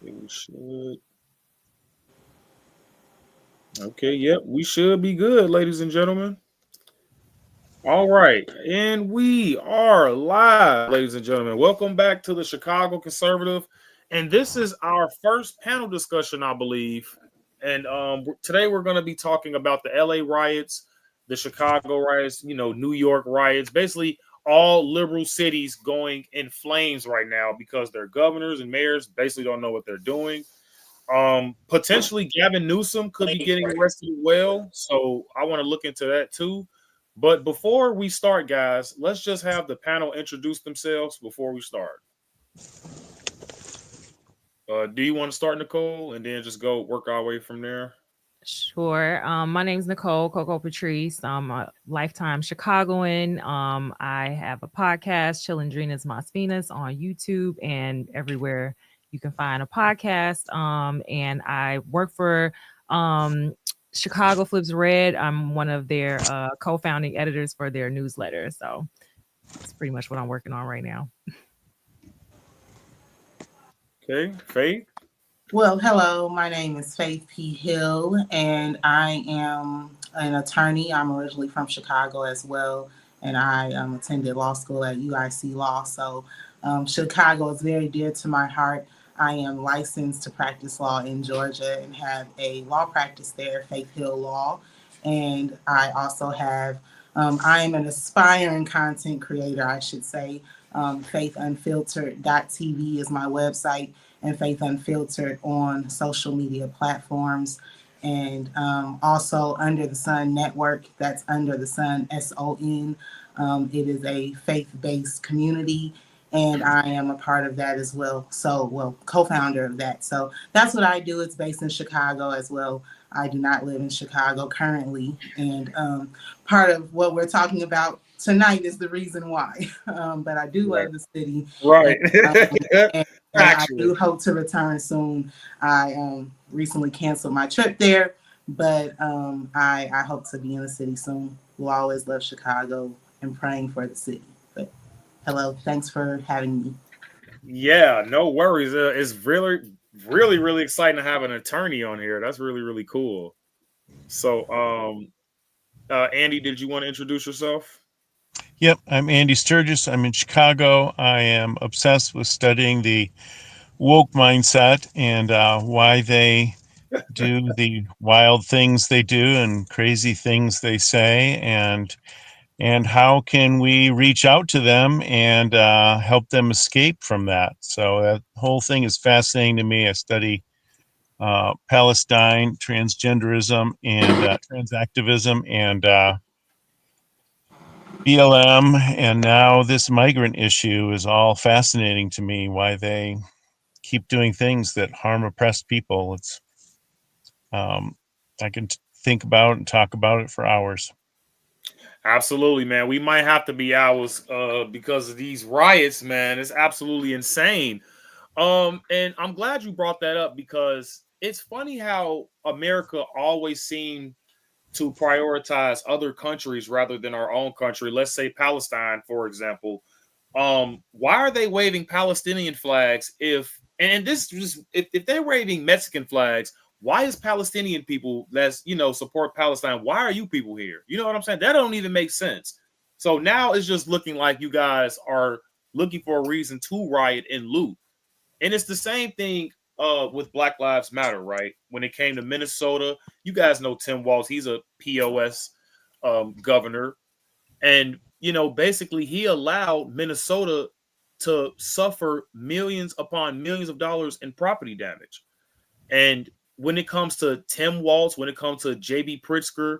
We should. Okay, yep, we should be good, ladies and gentlemen. All right, and we are live, ladies and gentlemen. Welcome back to the Chicago Conservative, and this is our first panel discussion, I believe. And today we're going to be talking about the LA riots, the Chicago riots, New York riots, basically all liberal cities going in flames right now because their governors and mayors basically don't know what they're doing. Potentially Gavin Newsom could be getting arrested as well, so I want to look into that too. But before we start, guys, let's just have the panel introduce themselves before we start. Do you want to start, Nicole, and then just go work our way from there? Sure. My name's Nicole Coco Patrice. I'm a lifetime Chicagoan. I have a podcast, Chilindrinas Mas Finas, on YouTube and everywhere you can find a podcast. And I work for Chicago Flips Red. I'm one of their co-founding editors for their newsletter. So that's pretty much what I'm working on right now. Okay, Faith. Well, hello, my name is Faith P. Hill, and I am an attorney. I'm originally from Chicago as well, and I attended law school at UIC Law. So, Chicago is very dear to my heart. I am licensed to practice law in Georgia and have a law practice there, Faith Hill Law. And I also have, I am an aspiring content creator, I should say. FaithUnfiltered.tv is my website, and Faith Unfiltered on social media platforms. And also Under the Sun Network, that's Under the Sun, SON. It is a faith-based community, and I am a part of that as well. So, co-founder of that. So that's what I do. It's based in Chicago as well. I do not live in Chicago currently. And part of what we're talking about tonight is the reason why. But I do love the city. Right. And I do hope to return soon. I recently canceled my trip there, but I hope to be in the city soon. We'll always love Chicago and praying for the city. But hello, thanks for having me. Yeah, no worries. It's really, really, really exciting to have an attorney on here. That's really, really cool. So, Andy, did you want to introduce yourself? Yep, I'm Andy Sturgis. I'm in Chicago. I am obsessed with studying the woke mindset and why they do the wild things they do and crazy things they say, and how can we reach out to them and help them escape from that. So that whole thing is fascinating to me. I study Palestine, transgenderism, and transactivism, and BLM, and now this migrant issue is all fascinating to me. Why they keep doing things that harm oppressed people. It's I can think about and talk about it for hours. Absolutely, man. We might have to be hours because of these riots, man. It's absolutely insane. And I'm glad you brought that up because it's funny how America always seemed to prioritize other countries rather than our own country. Let's say Palestine, for example. Why are they waving Palestinian flags and this just if they're waving Mexican flags, why is Palestinian people that's support Palestine? Why are you people here? You know what I'm saying? That don't even make sense. So now it's just looking like you guys are looking for a reason to riot and loot. And it's the same thing with Black Lives Matter, right? When it came to Minnesota, you guys know Tim Walz, he's a POS governor. And, basically he allowed Minnesota to suffer millions upon millions of dollars in property damage. And when it comes to Tim Walz, when it comes to JB Pritzker,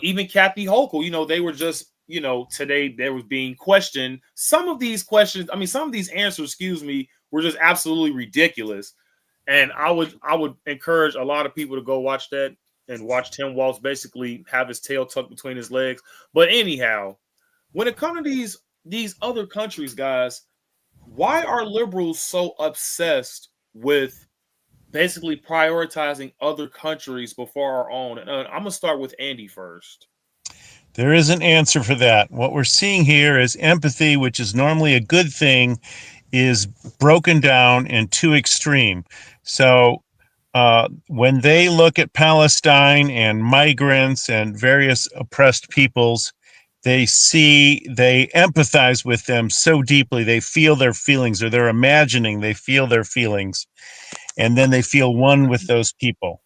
even Kathy Hochul, they were just, today they was being questioned. Some of these questions, some of these answers, were just absolutely ridiculous. And I would encourage a lot of people to go watch that and watch Tim Walz basically have his tail tucked between his legs. But anyhow, when it comes to these other countries, guys, why are liberals so obsessed with basically prioritizing other countries before our own? And I'm gonna start with Andy first. There is an answer for that. What we're seeing here is empathy, which is normally a good thing, is broken down and too extreme. So when they look at Palestine and migrants and various oppressed peoples, they empathize with them so deeply. They feel their feelings, or they're imagining they feel their feelings, and then they feel one with those people.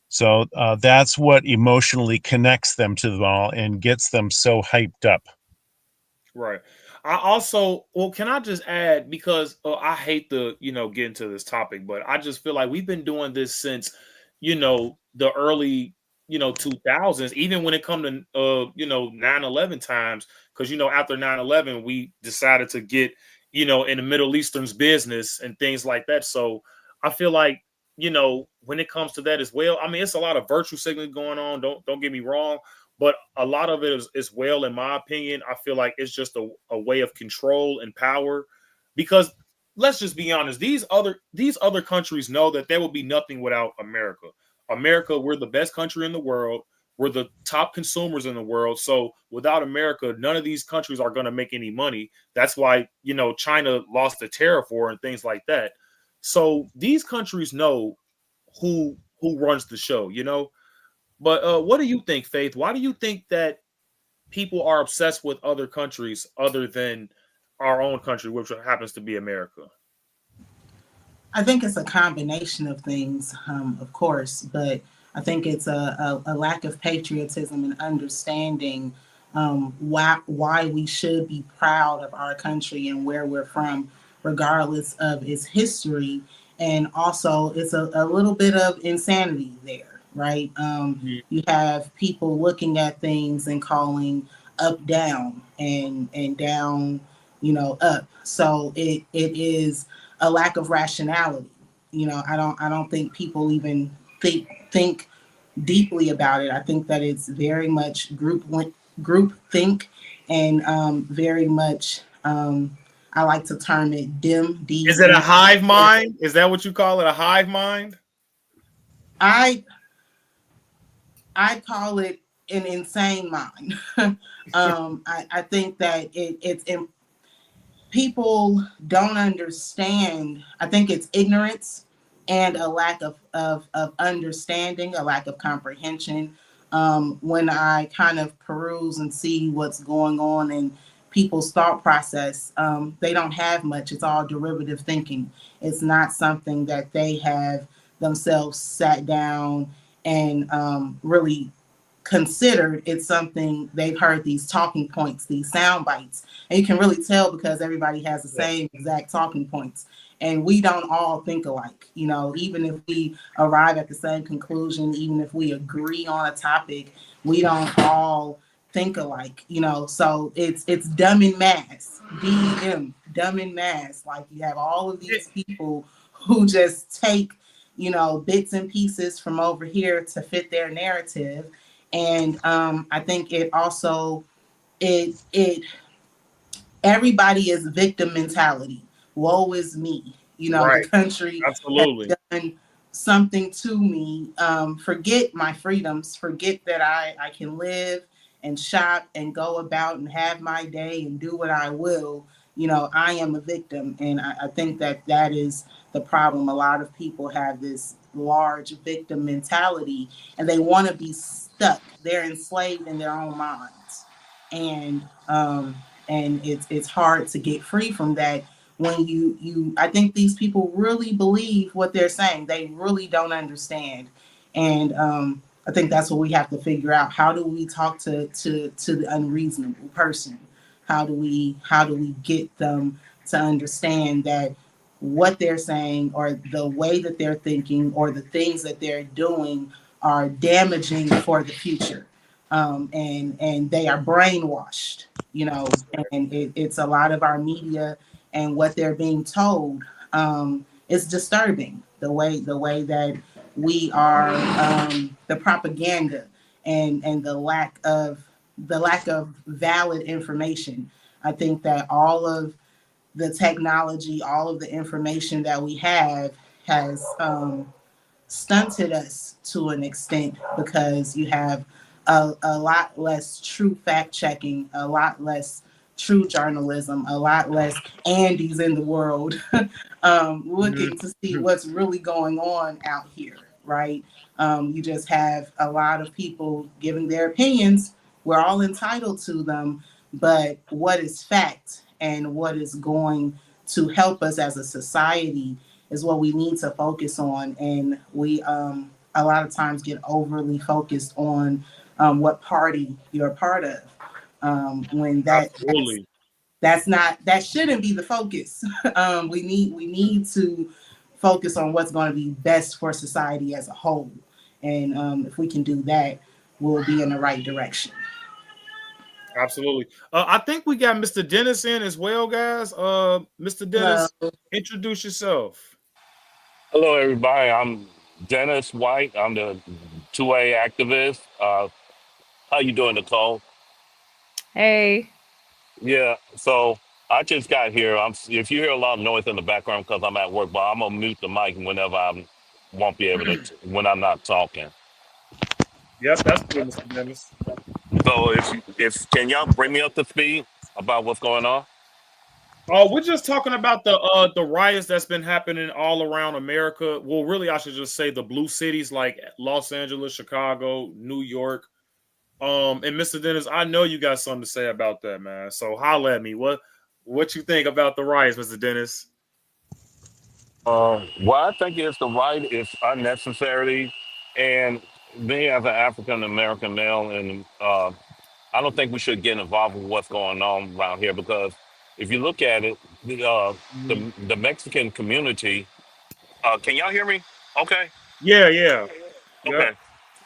So that's what emotionally connects them to them all and gets them so hyped up. Right. I also, well, can I just add, because I hate to, get into this topic, but I just feel like we've been doing this since, the early, 2000s, even when it come to, 9/11 times, because, after 9/11, we decided to get, in the Middle Eastern's business and things like that. So I feel like, when it comes to that as well, I mean, it's a lot of virtue signaling going on. Don't get me wrong, but a lot of it is well, in my opinion, I feel like it's just a way of control and power. Because let's just be honest, these other countries know that there will be nothing without America. America, we're the best country in the world. We're the top consumers in the world. So without America, none of these countries are going to make any money. That's why, China lost the tariff war and things like that. So these countries know who runs the show. But what do you think, Faith? Why do you think that people are obsessed with other countries other than our own country, which happens to be America? I think it's a combination of things, of course, but I think it's a lack of patriotism and understanding why we should be proud of our country and where we're from, regardless of its history. And also, it's a little bit of insanity there, right? Mhm. You have people looking at things and calling up down and down, up. So it is a lack of rationality. I don't think people even think deeply about it. I think that it's very much group think and very much I like to term it dim Is it a DM. hive mind? Is that what you call it? A hive mind? I I call it an insane mind. I think that it's people don't understand. I think it's ignorance and a lack of understanding, a lack of comprehension. When I kind of peruse and see what's going on in people's thought process, they don't have much. It's all derivative thinking. It's not something that they have themselves sat down and really considered. It's something they've heard, these talking points, these sound bites, and you can really tell because everybody has the Yeah. same exact talking points, and we don't all think alike. Even if we arrive at the same conclusion, even if we agree on a topic, we don't all think alike. So it's dumb in mass, DEM, dumb in mass. Like, you have all of these people who just take bits and pieces from over here to fit their narrative. And I think it also it everybody is victim mentality. Woe is me. The Right. country has Absolutely. done something to me. Forget my freedoms. Forget that I can live and shop and go about and have my day and do what I will. I am a victim. And I think that is the problem. A lot of people have this large victim mentality and they want to be stuck. They're enslaved in their own minds. And it's hard to get free from that when you I think these people really believe what they're saying. They really don't understand. And I think that's what we have to figure out. How do we talk to the unreasonable person? How do we get them to understand that what they're saying or the way that they're thinking or the things that they're doing are damaging for the future, and they are brainwashed, and it's a lot of our media and what they're being told. It's disturbing the way that we are, the propaganda and the lack of valid information. I think that all of the technology, all of the information that we have has stunted us to an extent because you have a lot less true fact checking, a lot less true journalism, a lot less Andes in the world, looking to see Mhm. what's really going on out here, right? You just have a lot of people giving their opinions. We're all entitled to them, but what is fact and what is going to help us as a society is what we need to focus on. And we, a lot of times, get overly focused on what party you're a part of. When Absolutely. that's not, that shouldn't be the focus. We need to focus on what's going to be best for society as a whole, and if we can do that, we'll be in the right direction. Absolutely. I think we got Mr. Dennis in as well, guys. Mr. Hello. Dennis, introduce yourself. Hello, everybody. I'm Dennis White. I'm the 2A activist. How you doing, Nicole? Hey. Yeah. So I just got here. If you hear a lot of noise in the background because I'm at work, but I'm gonna mute the mic whenever I won't be able to when I'm not talking. Yep, that's good, Mr. Dennis. So if can y'all bring me up to speed about what's going on? Oh, we're just talking about the riots that's been happening all around America. Well, really, I should just say the blue cities like Los Angeles, Chicago, New York. And Mr. Dennis, I know you got something to say about that, man. So holla at me. What you think about the riots, Mr. Dennis? Well, I think it's the right. It's unnecessary, and me as an African American male and I don't think we should get involved with what's going on around here because if you look at it, Mhm. the Mexican community. Can y'all hear me? Okay. Yeah, yeah, yep, Okay.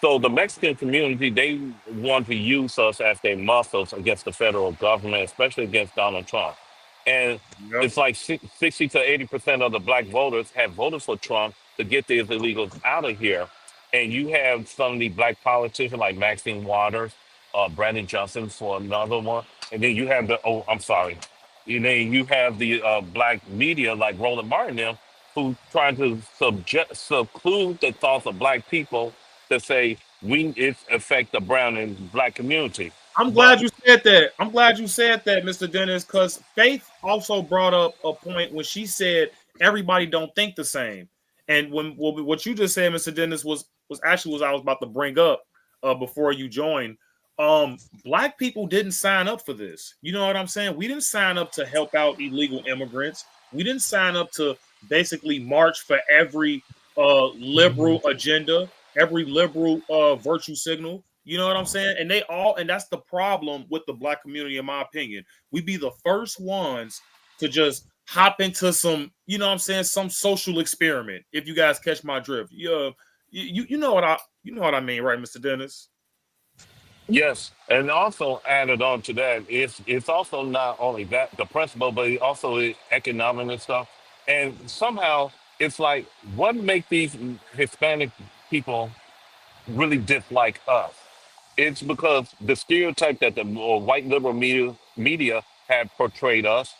So the Mexican community, they want to use us as their muscles against the federal government, especially against Donald Trump. And yep. it's like 60 to 80% of the black voters have voted for Trump to get these illegals out of here. And you have some of the black politicians like Maxine Waters, Brandon Johnson for another one. And then you have I'm sorry. And then you have the black media like Roland Martin, them, who trying to seclude the thoughts of black people to say it affect the brown and black community. I'm But glad you said that. I'm glad you said that, Mr. Dennis, because Faith also brought up a point when she said everybody don't think the same. And when what you just said, Mr. Dennis, was actually what I was about to bring up before you joined. Black people didn't sign up for this. You know what I'm saying? We didn't sign up to help out illegal immigrants. We didn't sign up to basically march for every liberal agenda, every liberal virtue signal. You know what I'm saying? And that's the problem with the black community, in my opinion. We be the first ones to just hop into some, you know what I'm saying, some social experiment. If you guys catch my drift, you know what I mean, right, Mr. Dennis? yes, and also added on to that, it's also not only that the principle, but it also is economic and stuff. And somehow it's like what make these Hispanic people really dislike us? It's because the stereotype that the white liberal media have portrayed us,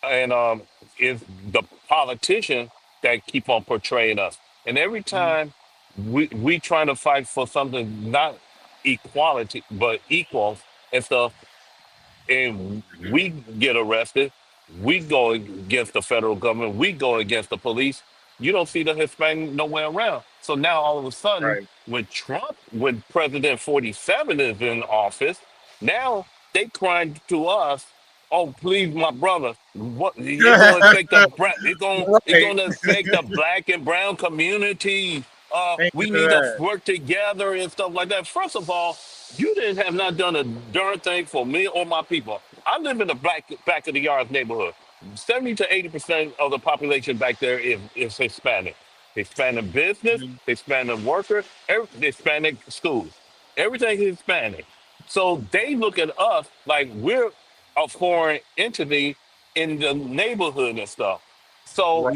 and is the politicians that keep on portraying us. And every Mhm. time we trying to fight for something not equality but equal and stuff, and we get arrested, we go against the federal government, we go against the police. You don't see the Hispanic nowhere around. So now all of a sudden, Right. when President 47 is in office, now they crying to us, "Oh, please, my brother, what it gonna affect the it Right. gonna affect the black and brown community. Amen We to need to that. work together and stuff like that." First of all, you didn't have not done a darn thing for me or my people. I live in the back of the yards neighborhood. 70 to 80% of the population back there is Hispanic. Hispanic business, Mhm. Hispanic worker, Hispanic schools. Everything is Hispanic. So they look at us like we're a foreign entity in the neighborhood and stuff. So Right.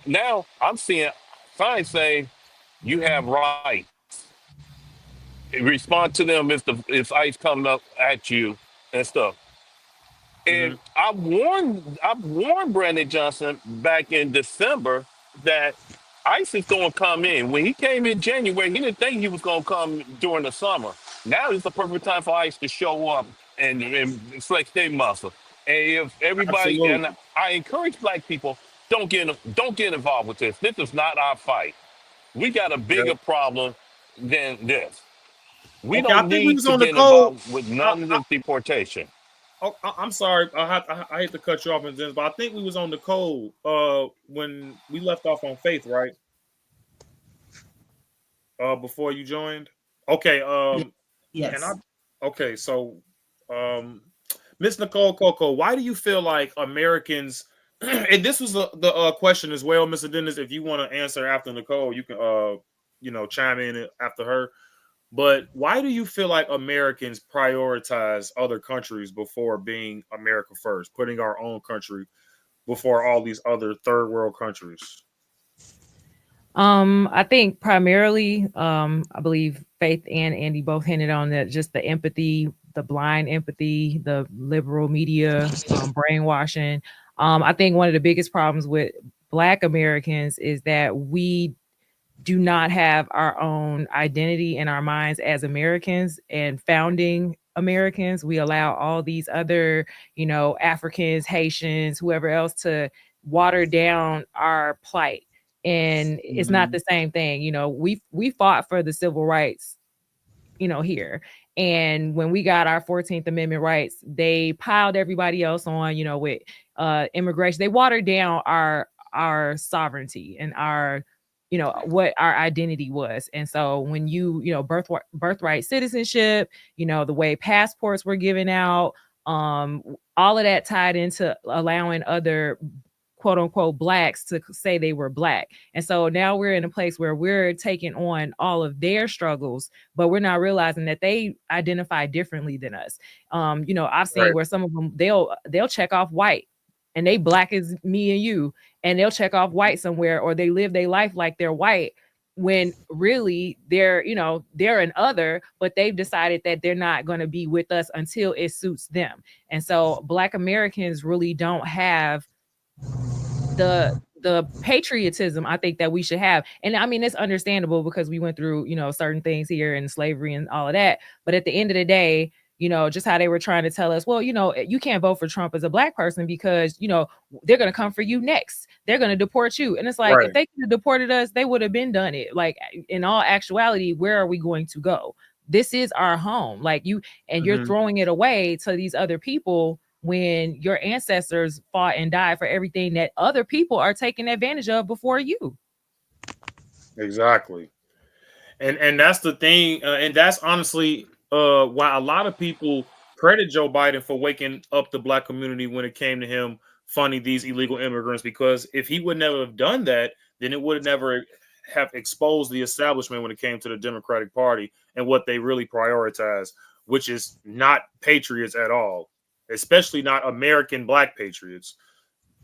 now I'm seeing signs saying you have rights. Respond to them if ICE coming up at you and stuff. And Mhm. I warned Brandon Johnson back in December that ICE is going to come in. When he came in January, he didn't think he was going to come during the summer. Now is the perfect time for ICE to show up and flex their muscle. And if everybody, and Absolutely. I encourage black people, don't get involved with this. This is not our fight. We got a Yeah. bigger problem than this. We Okay, I don't think we need was to on the get code. involved with I, none of this deportation. I'm sorry. I hate to cut you off, but I think we was on the code when we left off on Faith, right? Before you joined. Okay. And I Yes. okay. So, um, Miss Nicole Coco, why do you feel like Americans? And this was the question as well, Mr. Dennis. If you want to answer after Nicole, you can chime in after her. But why do you feel like Americans prioritize other countries before being America first, putting our own country before all these other third world countries? I think primarily, I believe Faith and Andy both hinted on that, just the empathy, the blind empathy, the liberal media, brainwashing. I think one of the biggest problems with Black Americans is that we do not have our own identity in our minds as Americans and founding Americans. We allow all these other, Africans, Haitians, whoever else to water down our plight. And it's not Mm-hmm. the same thing. We fought for the civil rights, here. And when we got our 14th Amendment rights, they piled everybody else on, with immigration. They watered down our sovereignty and our, what our identity was. And so when birthright citizenship, the way passports were given out, all of that tied into allowing other quote unquote blacks to say they were black. And so now we're in a place where we're taking on all of their struggles, but we're not realizing that they identify differently than us. I've seen Right. where some of them they'll check off white and they black as me and you, and they'll check off white somewhere, or they live their life like they're white when really they're an other, but they've decided that they're not going to be with us until it suits them. And so Black Americans really don't have the patriotism I think that we should have. And I mean, it's understandable because we went through, certain things here and slavery and all of that. But at the end of the day, just how they were trying to tell us, well, you can't vote for Trump as a black person because, they're going to come for you next. They're going to deport you. And it's like, if Right. they could have deported us, they would have been done it. Like, in all actuality, where are we going to go? This is our home. Like, you're Mm-hmm. throwing it away to these other people when your ancestors fought and died for everything that other people are taking advantage of before you. Exactly. And that's the thing, and that's honestly why a lot of people credit Joe Biden for waking up the black community when it came to him funding these illegal immigrants. Because if he would never have done that, then it would never have exposed the establishment when it came to the Democratic Party and what they really prioritize, which is not patriots at all, especially not American black patriots.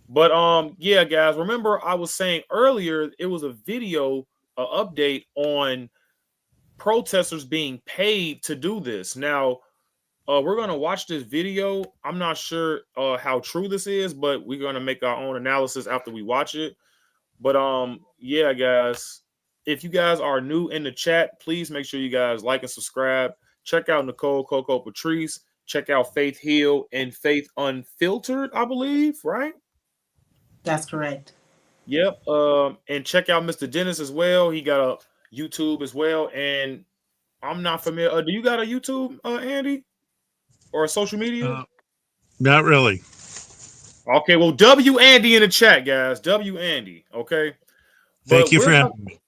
But yeah, guys, remember I was saying earlier it was a video, update on protesters being paid to do this. Now, we're gonna watch this video. I'm not sure how true this is, but we're gonna make our own analysis after we watch it. But yeah, guys, if you guys are new in the chat, please make sure you guys like and subscribe. Check out Nicole Coco Patrice. Check out Faith Hill and Faith Unfiltered, I believe, right? That's correct. Yep. And check out Mr. Dennis as well. He got a YouTube as well. And I'm not familiar. Do you got a YouTube, Andy, or a social media? Not really. Okay, well, W Andy in the chat, guys. W Andy. Okay, Thank but you we're for about. having me.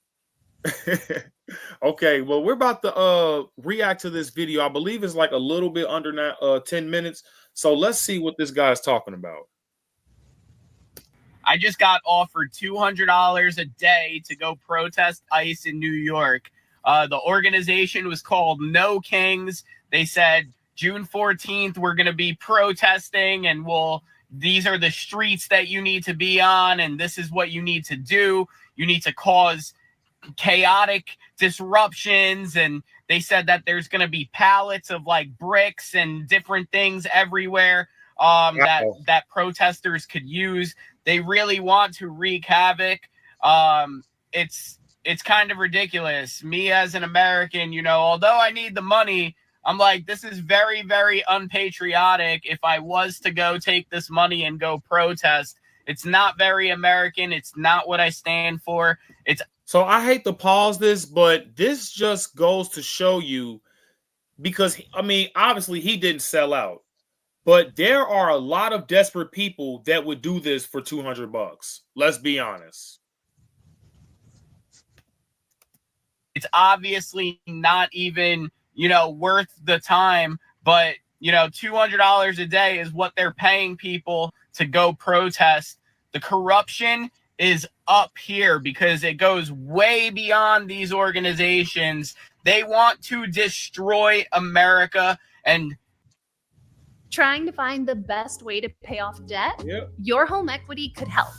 Okay, well, we're about to react to this video. I believe it's like a little bit under 10 minutes. So let's see what this guy's talking about. I just got offered $200 a day to go protest ICE in New York. The organization was called No Kings. They said June 14th, we're going to be protesting, and these are the streets that you need to be on, and this is what you need to do. You need to cause chaotic disruptions. And they said that there's going to be pallets of like bricks and different things everywhere that protesters could use. They really want to wreak havoc. It's kind of ridiculous. Me as an American, although I need the money, I'm like, this is very, very unpatriotic. If I was to go take this money and go protest, it's not very American. It's not what I stand for. It's So I hate to pause this, but this just goes to show you, because I mean, obviously he didn't sell out, but there are a lot of desperate people that would do this for $200. Let's be honest. it's obviously not even, worth the time, but $200 a day is what they're paying people to go protest. The corruption is up here because it goes way beyond these organizations. They want to destroy America, and trying to find the best way to pay off debt, Yep. your home equity could help.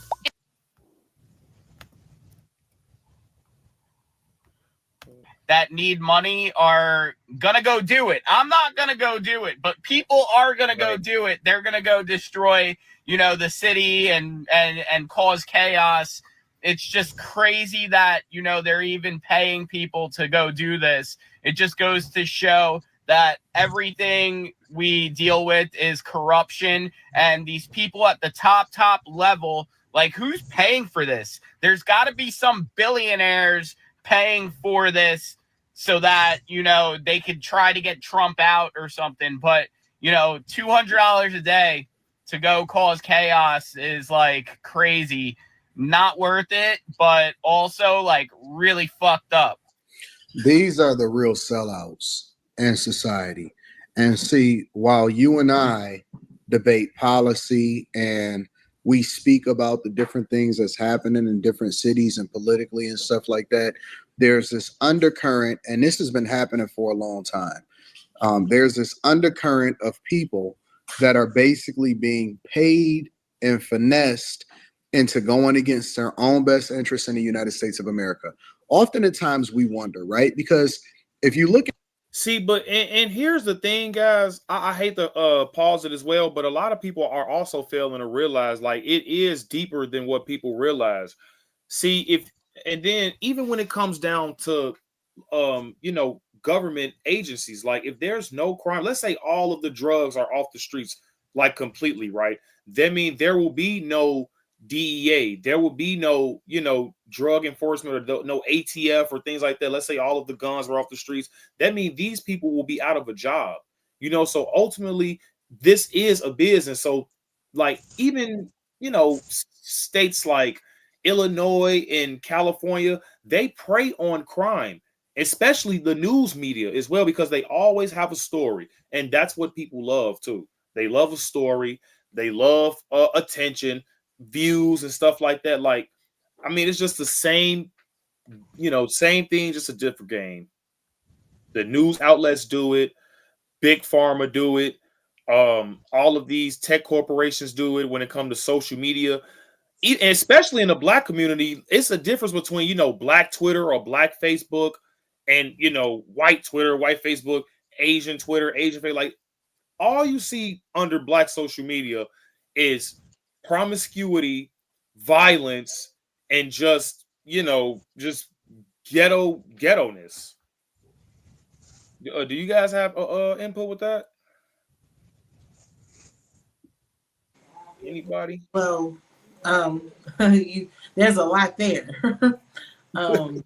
that need money are gonna go do it. I'm not gonna go do it, but people are gonna go do it. They're gonna go destroy, the city and cause chaos. It's just crazy that, they're even paying people to go do this. It just goes to show that everything we deal with is corruption, and these people at the top level, like, who's paying for this? There's got to be some billionaires paying for this so that, they could try to get Trump out or something. But, $200 a day to go cause chaos is like crazy. Not worth it, but also like really fucked up. These are the real sellouts in society. And see, while you and I debate policy and we speak about the different things that's happening in different cities and politically and stuff like that, there's this undercurrent, and this has been happening for a long time. There's this undercurrent of people that are basically being paid and finessed into going against their own best interests in the United States of America. Often at times we wonder, right? Because if you look at See, but and here's the thing, guys. I hate to pause it as well, but a lot of people are also failing to realize, like, it is deeper than what people realize. See, if and then even when it comes down to government agencies, like, if there's no crime, let's say all of the drugs are off the streets, like, completely, right? That means there will be no DEA, there will be no, drug enforcement, or no ATF or things like that. Let's say all of the guns are off the streets. That means these people will be out of a job, so ultimately this is a business. So, like, even, states like Illinois and California, they prey on crime, especially the news media as well, because they always have a story. And that's what people love too. They love a story, they love attention, views, and stuff like that. Like, I mean, it's just the same, same thing, just a different game. The news outlets do it, big pharma do it, all of these tech corporations do it when it comes to social media. Especially in the black community, it's a difference between, black Twitter or black Facebook, and, white Twitter, white Facebook, Asian Twitter, Asian Facebook. Like, all you see under black social media is promiscuity, violence, and just, just ghettoness. Do you guys have input with that? Anybody? Well, there's a lot there. um,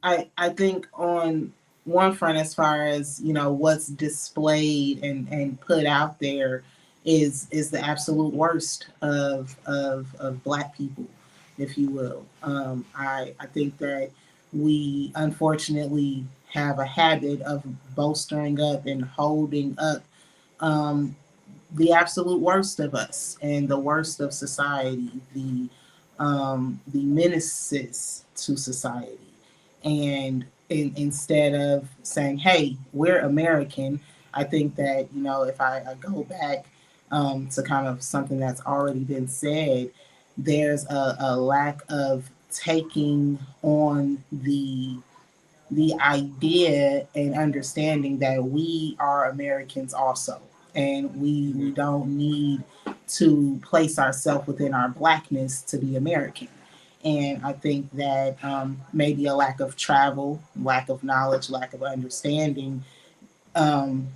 I think on one front, as far as what's displayed and put out there, is the absolute worst of Black people, if you will. I think that we unfortunately have a habit of bolstering up and holding up um, the absolute worst of us and the worst of society, the menaces to society. And instead of saying, hey, we're American, I think that, if I go back to kind of something that's already been said, there's a lack of taking on the idea and understanding that we are Americans also. And we don't need to place ourselves within our blackness to be American. And I think that maybe a lack of travel, lack of knowledge, lack of understanding um,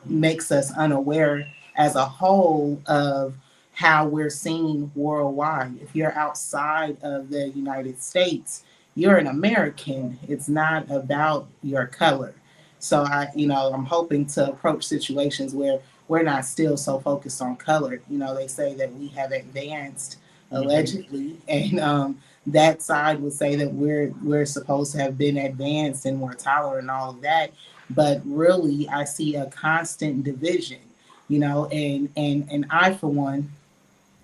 makes us unaware as a whole of how we're seen worldwide. If you're outside of the United States, you're an American. It's not about your color. So I'm hoping to approach situations where we're not still so focused on color. They say that we have advanced Mhm. allegedly, and that side would say that we're supposed to have been advanced and more tolerant and all of that, but really I see a constant division, and I for one,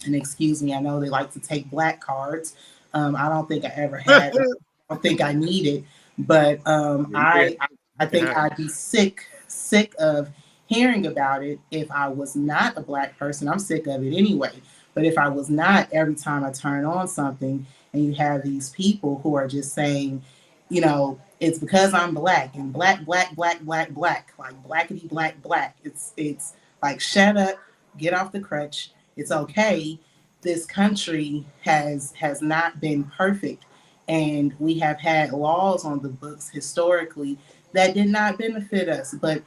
and excuse me, I know they like to take black cards. I don't think I ever had. I don't think I need it, but Yeah, I you can think have it. I'd be sick of hearing about it if I was not a black person. I'm sick of it anyway. But if I was not, every time I turn on something and you have these people who are just saying, it's because I'm black and black, black, black, black, black, like blackety black, black. It's like shut up, get off the crutch. It's okay. This country has not been perfect, and we have had laws on the books historically that did not benefit us, but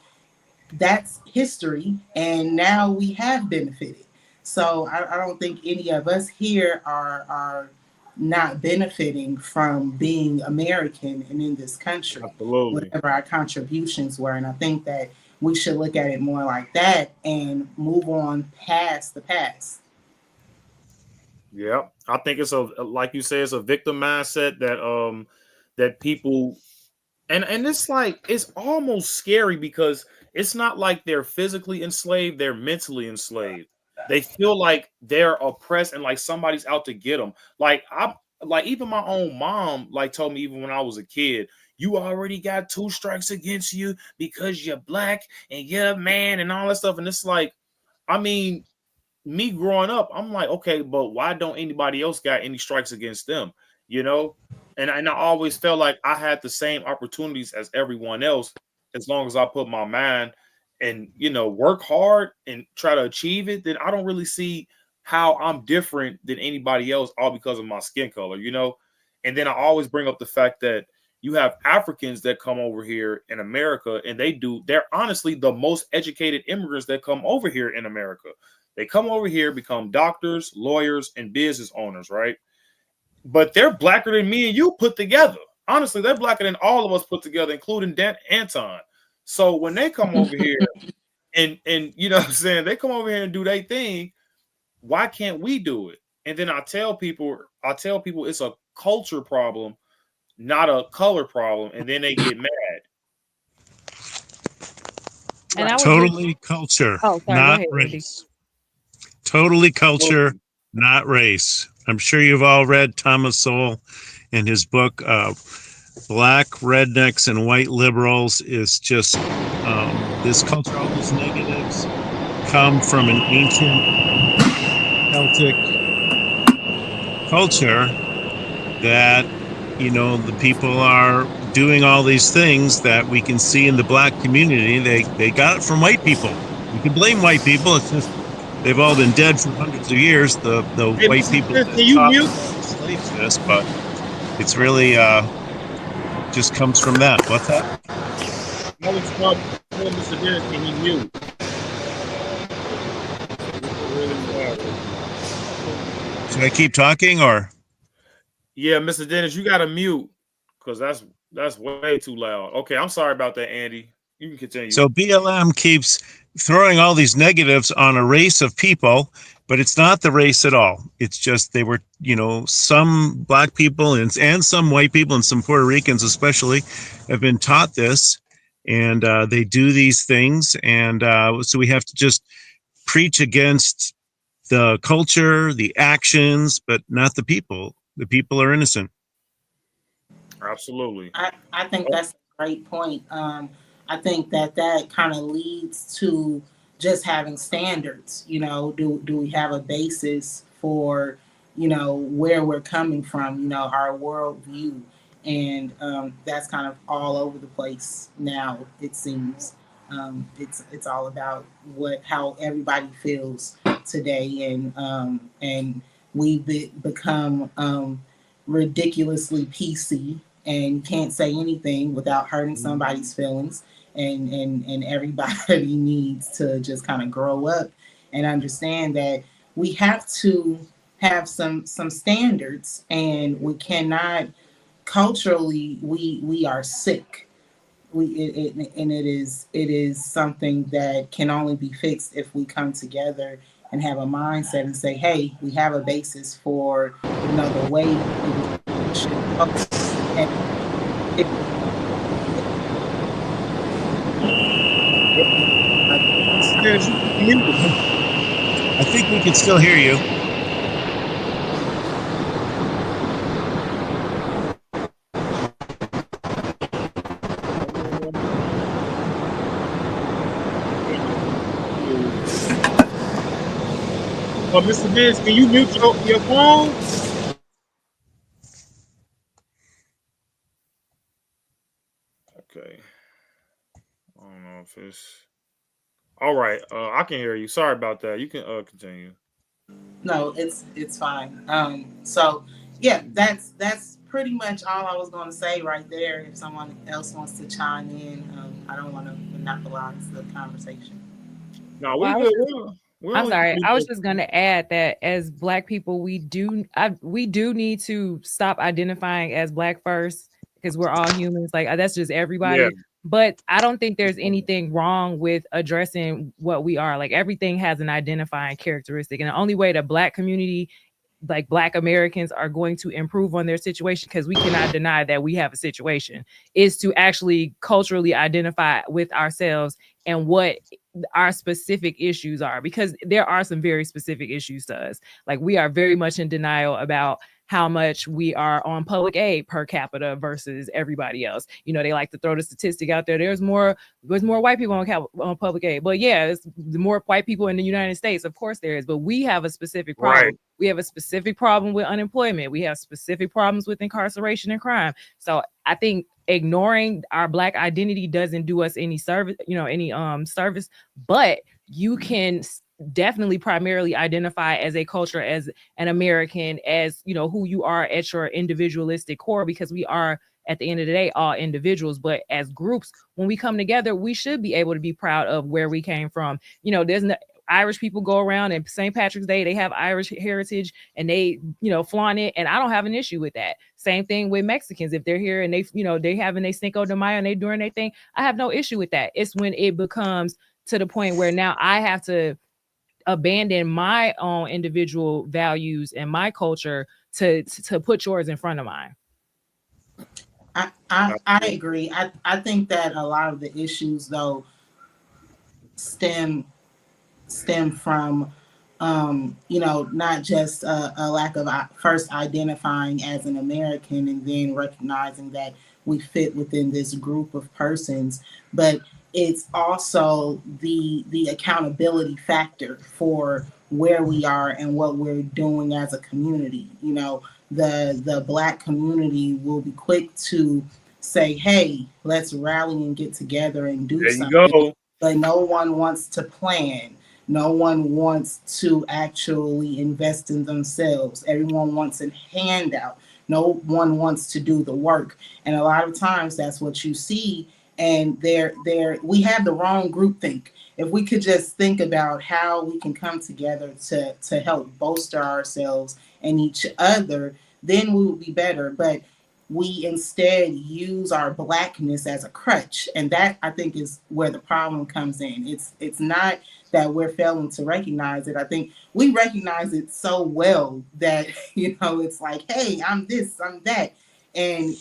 that's history, and now we have benefited. So I don't think any of us here are not benefiting from being American and in this country, Absolutely. whatever our contributions were. And I think that we should look at it more like that and move on past the past. Yeah, I think it's a like you say, it's a victim mindset that people and it's like it's almost scary because it's not like they're physically enslaved, they're mentally enslaved. They feel like they're oppressed and like somebody's out to get them. Like even my own mom like told me even when I was a kid, you already got two strikes against you because you're black and you're a man and all that stuff. And it's like, I mean, me growing up, I'm like, okay, but why don't anybody else got any strikes against them? You know? And I always felt like I had the same opportunities as everyone else as long as I put my mind and work hard and try to achieve it, then I don't really see how I'm different than anybody else all because of my skin color. And then I always bring up the fact that you have Africans that come over here in America and they're honestly the most educated immigrants that come over here in America. They come over here, become doctors, lawyers, and business owners, right? But they're blacker than me and you put together. Honestly, they're blacker than all of us put together, including Dan Anton. So when they come over here and you know what I'm saying, they come over here and do their thing, why can't we do it? And then I tell people it's a culture problem, not a color problem, and then they get mad. And I Right. would just, Totally culture, oh, sorry, go not ahead, Andy. race. Totally culture, not race. I'm sure you've all read Thomas Sowell in his book, Black Rednecks and White Liberals. Is just this culture, all these negatives come from an ancient Celtic culture that, the people are doing all these things that we can see in the black community. They got it from white people. You can blame white people. It's just they've all been dead for hundreds of years. The Hey, white Mrs. people Smith, that can you taught mute? all the slaves this, but it's really just comes from that. What's that? I was telling Mr. Dennis, can he mute? It's really loud right now. Should I keep talking or? Yeah, Mr. Dennis, you got to mute because that's way too loud. Okay, I'm sorry about that, Andy. You can continue. So BLM keeps throwing all these negatives on a race of people, but it's not the race at all. It's just they were, some black people and some white people and some Puerto Ricans especially have been taught this, and they do these things, and so we have to just preach against the culture, the actions, but not the people. The people are innocent. Absolutely. I think Oh, that's a great point. I think that kind of leads to just having standards. Do we have a basis for where we're coming from? Our worldview, and that's kind of all over the place now. It seems it's all about how everybody feels today, and become ridiculously PC, and you can't say anything without hurting somebody's feelings. and everybody needs to just kind of grow up and understand that we have to have some standards, and we cannot culturally we are sick. And it is something that can only be fixed if we come together and have a mindset and say, hey, we have a basis for the way that things should go. And it, Mr. Dennis, you muted. I think we can still hear you. Well, Mr. Dennis, can you mute your phone? Okay. I don't know if it's all right. I can hear you. Sorry about that. You can continue. no, it's fine. So yeah, that's pretty much all I was going to say right there. If someone else wants to chime in, I don't want to monopolize the conversation. No, Well, we I was good. just, We're I'm only sorry. I was 20 just going to add that as Black people, we do need to stop identifying as Black first, because we're all humans. Like that's just Yeah. everybody. But I don't think there's anything wrong with addressing what we are. Like everything has an identifying characteristic, and the only way the Black community, like Black Americans, are going to improve on their situation, because we cannot deny that we have a situation, is to actually culturally identify with ourselves and what our specific issues are, because there are some very specific issues to us. Like we are very much in denial about how much we are on public aid per capita versus everybody else. They like to throw the statistic out there. There's more white people on public aid. But yeah, it's the more white people in the United States, of course there is. But we have a specific Right. problem. We have a specific problem with unemployment. We have specific problems with incarceration and crime. So I think ignoring our Black identity doesn't do us any service, service. But you can definitely primarily identify as a culture, as an American, as who you are at your individualistic core, because we are, at the end of the day, all individuals. But as groups, when we come together, we should be able to be proud of where we came from. There's no Irish people go around, and St. Patrick's Day, they have Irish heritage, and they, flaunt it. And I don't have an issue with that. Same thing with Mexicans. If they're here and they having their Cinco de Mayo and they doing their thing, I have no issue with that. It's when it becomes to the point where now I have to abandon my own individual values and my culture to put yours in front of mine. I agree. I think that a lot of the issues though stem from not just a lack of first identifying as an American and then recognizing that we fit within this group of persons, but it's also the accountability factor for where we are and what we're doing as a community. The Black community will be quick to say, hey, let's rally and get together and do There you something, go. but no one wants to plan. No one wants to actually invest in themselves. Everyone wants a handout. No one wants to do the work. And a lot of times that's what you see. And we have the wrong group think. If we could just think about how we can come together to help bolster ourselves and each other, then we will be better. But we instead use our Blackness as a crutch. And that, I think, is where the problem comes in. It's not that we're failing to recognize it. I think we recognize it so well that, it's like, hey, I'm this, I'm that. And,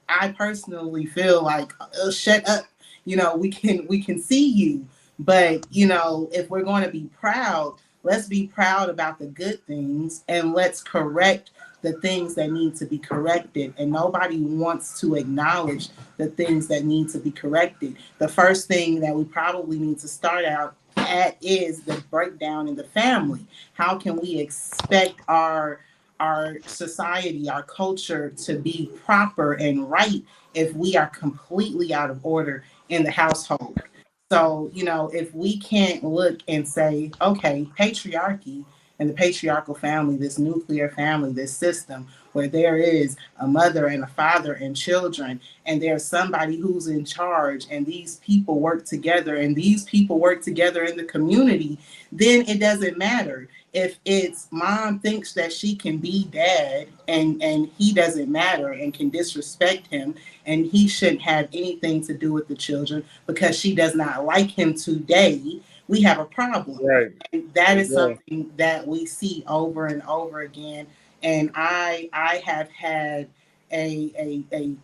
I personally feel like, shut up. We can see you. But, if we're going to be proud, let's be proud about the good things and let's correct the things that need to be corrected. And nobody wants to acknowledge the things that need to be corrected. The first thing that we probably need to start out at is the breakdown in the family. How can we expect our society, our culture to be proper and right if we are completely out of order in the household? So, if we can't look and say, okay, patriarchy And the patriarchal family, this nuclear family, this system where there is a mother and a father and children, and there's somebody who's in charge, and these people work together, and these people work together in the community, then it doesn't matter if it's mom thinks that she can be dad, and he doesn't matter and can disrespect him, and he shouldn't have anything to do with the children because she does not like him today. We have a problem. Right. And that is Yeah. something that we see over and over again. And I have had a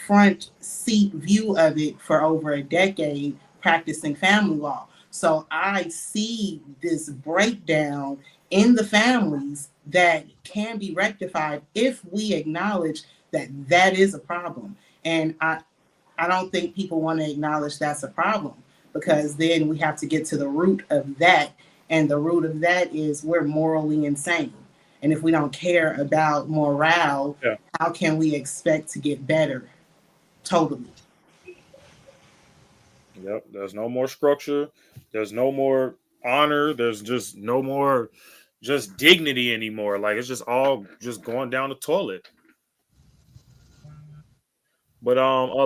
front seat view of it for over a decade practicing family law. So I see this breakdown in the families that can be rectified if we acknowledge that that is a problem. And I don't think people want to acknowledge that's a problem, because then we have to get to the root of that. And the root of that is we're morally insane. And if we don't care about morale, Yeah. how can we expect to get better? Totally. Yep. There's no more structure. There's no more honor. There's just no more just dignity anymore. Like it's just all just going down the toilet. But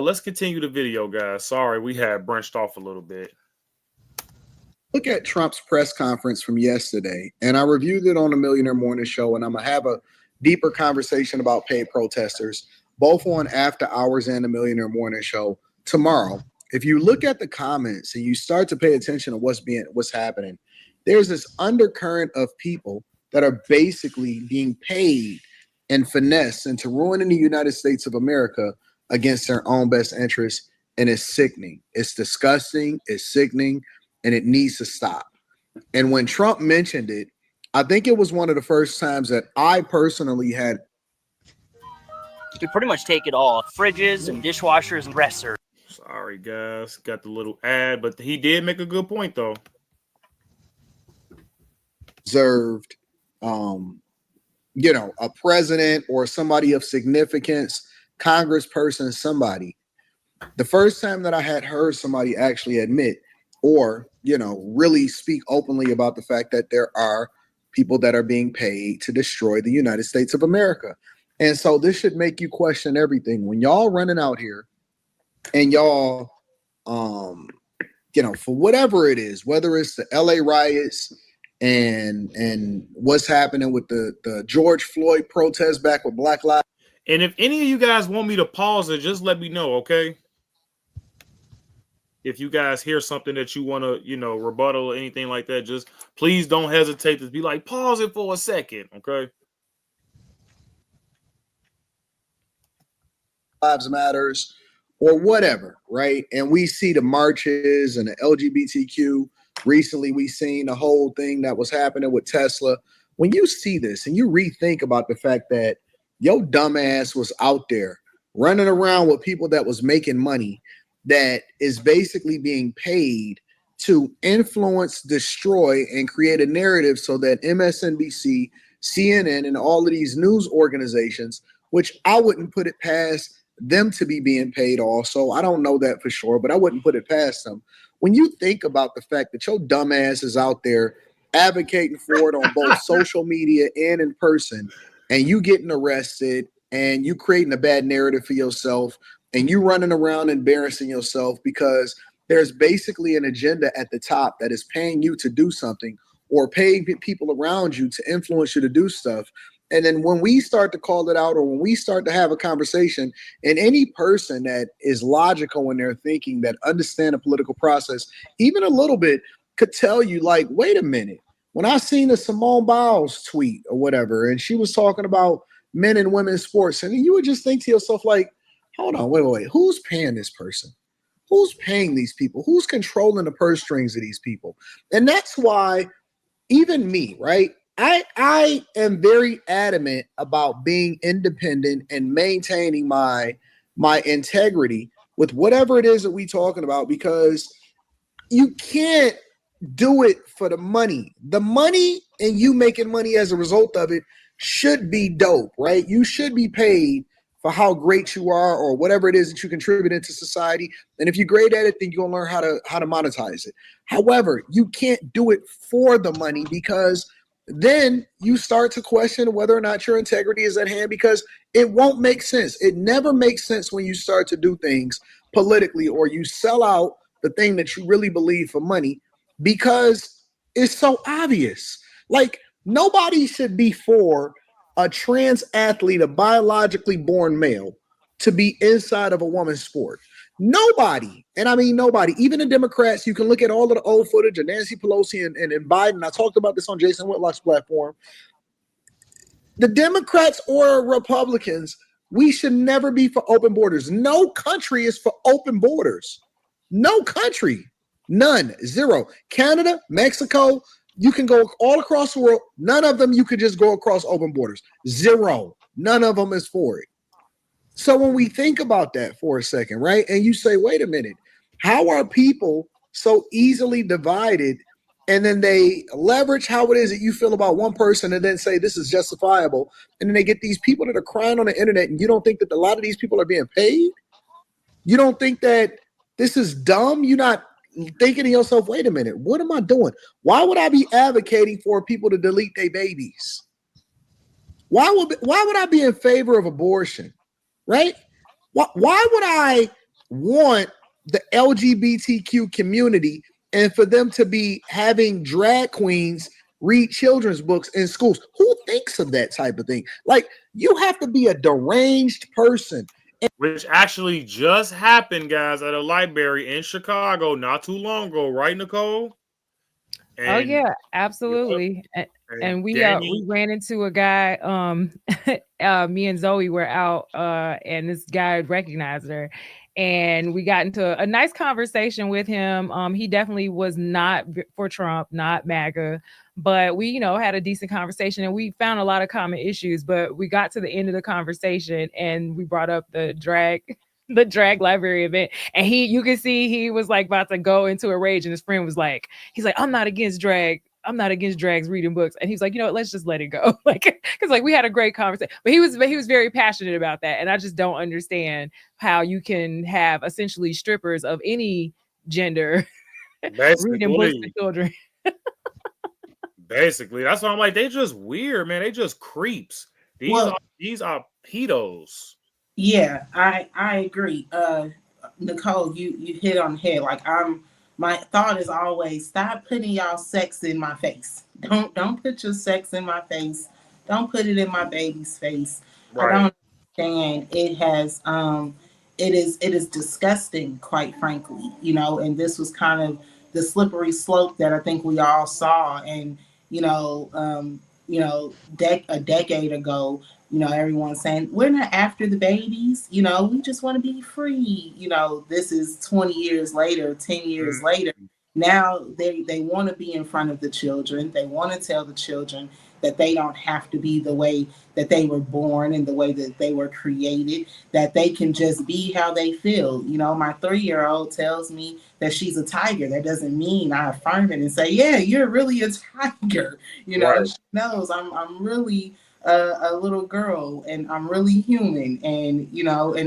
let's continue the video, guys. Sorry, we had branched off a little bit. Look at Trump's press conference from yesterday, and I reviewed it on the Millionaire Morning Show, and I'm gonna have a deeper conversation about paid protesters, both on After Hours and the Millionaire Morning Show tomorrow. If you look at the comments and you start to pay attention to what's happening, there's this undercurrent of people that are basically being paid and finessed into ruining the United States of America against their own best interests, and it's sickening. It's disgusting. It's sickening. And it needs to stop. And when Trump mentioned it, I think it was one of the first times that I personally had. We pretty much take it all: fridges and dishwashers and dressers. Sorry, guys. Got the little ad, but he did make a good point, though. Observed, a president or somebody of significance, congressperson, somebody. The first time that I had heard somebody actually admit or, really speak openly about the fact that there are people that are being paid to destroy the United States of America. And so this should make you question everything. When y'all running out here and y'all, for whatever it is, whether it's the LA riots and what's happening with the George Floyd protest back with Black Lives. And if any of you guys want me to pause it, just let me know, okay? If you guys hear something that you want to, rebuttal or anything like that, just please don't hesitate to be like, pause it for a second, okay? Lives Matters or whatever, right? And we see the marches and the LGBTQ. Recently, we seen the whole thing that was happening with Tesla. When you see this and you rethink about the fact that your dumbass was out there running around with people that was making money, that is basically being paid to influence, destroy, and create a narrative so that MSNBC, CNN, and all of these news organizations, which I wouldn't put it past them to be being paid also. I don't know that for sure, but I wouldn't put it past them. When you think about the fact that your dumbass is out there advocating for it on both social media and in person, and you getting arrested and you creating a bad narrative for yourself, and you running around embarrassing yourself because there's basically an agenda at the top that is paying you to do something or paying people around you to influence you to do stuff. And then when we start to call it out or when we start to have a conversation, and any person that is logical when they're thinking, that understand the political process, even a little bit, could tell you like, wait a minute, when I seen a Simone Biles tweet or whatever, and she was talking about men and women's sports, and you would just think to yourself like, hold on, wait. Who's paying this person? Who's paying these people? Who's controlling the purse strings of these people? And that's why even me, right? I am very adamant about being independent and maintaining my integrity with whatever it is that we talking about, because you can't do it for the money. The money and you making money as a result of it should be dope, right? You should be paid for how great you are or whatever it is that you contribute into society. And if you're great at it, then you're gonna learn how to monetize it. However, you can't do it for the money, because then you start to question whether or not your integrity is at hand, because it won't make sense. It never makes sense when you start to do things politically or you sell out the thing that you really believe for money, because it's so obvious. Like, nobody should be for a trans athlete, a biologically born male, to be inside of a woman's sport. Nobody, and I mean nobody, even the Democrats. You can look at all of the old footage of Nancy Pelosi and Biden. I talked about this on Jason Whitlock's platform. The Democrats or Republicans, we should never be for open borders. No country is for open borders. No country. None. Zero. Canada, Mexico, you can go all across the world. None of them you could just go across open borders. Zero. None of them is for it. So when we think about that for a second, right, and you say, wait a minute, how are people so easily divided, and then they leverage how it is that you feel about one person and then say this is justifiable, and then they get these people that are crying on the internet, and you don't think that a lot of these people are being paid? You don't think that this is dumb? You're not thinking to yourself, wait a minute, what am I doing? Why would I be advocating for people to delete their babies? Why would I be in favor of abortion? Right? Why would I want the LGBTQ community and for them to be having drag queens read children's books in schools? Who thinks of that type of thing? Like, you have to be a deranged person. Which actually just happened, guys, at a library in Chicago not too long ago, right, Nicole? Oh And yeah, yep, absolutely. and And we Danny, ran into a guy, me and Zoe were out, and this guy recognized her, and we got into a nice conversation with him. He definitely was not for Trump, not MAGA, but we, had a decent conversation, and we found a lot of common issues. But we got to the end of the conversation, and we brought up the drag the drag library event, and you could see he was like about to go into a rage, and his friend was like, he's like, I'm not against drags reading books. And he's like, let's just let it go. Like, because like we had a great conversation. But he was very passionate about that. And I just don't understand how you can have essentially strippers of any gender reading books to basically, children. basically, that's why I'm like, they just weird, man. They just creeps. These are Well, these are pedos. yeah, I agree. Nicole, you hit on the head. Like, my thought is always stop putting y'all sex in my face. Don't put your sex in my face. Don't put it in my baby's face. I Right, don't understand. It is disgusting, quite frankly. And this was kind of the slippery slope that I think we all saw. And a decade ago, everyone's saying we're not after the babies. We just want to be free. This is 20 years later, 10 years later. mhm, Now they want to be in front of the children. They want to tell the children that they don't have to be the way that they were born and the way that they were created, that they can just be how they feel. My 3-year-old tells me that she's a tiger. That doesn't mean I affirm it and say, yeah, you're really a tiger. right, She knows I'm really a little girl, and I'm really human, and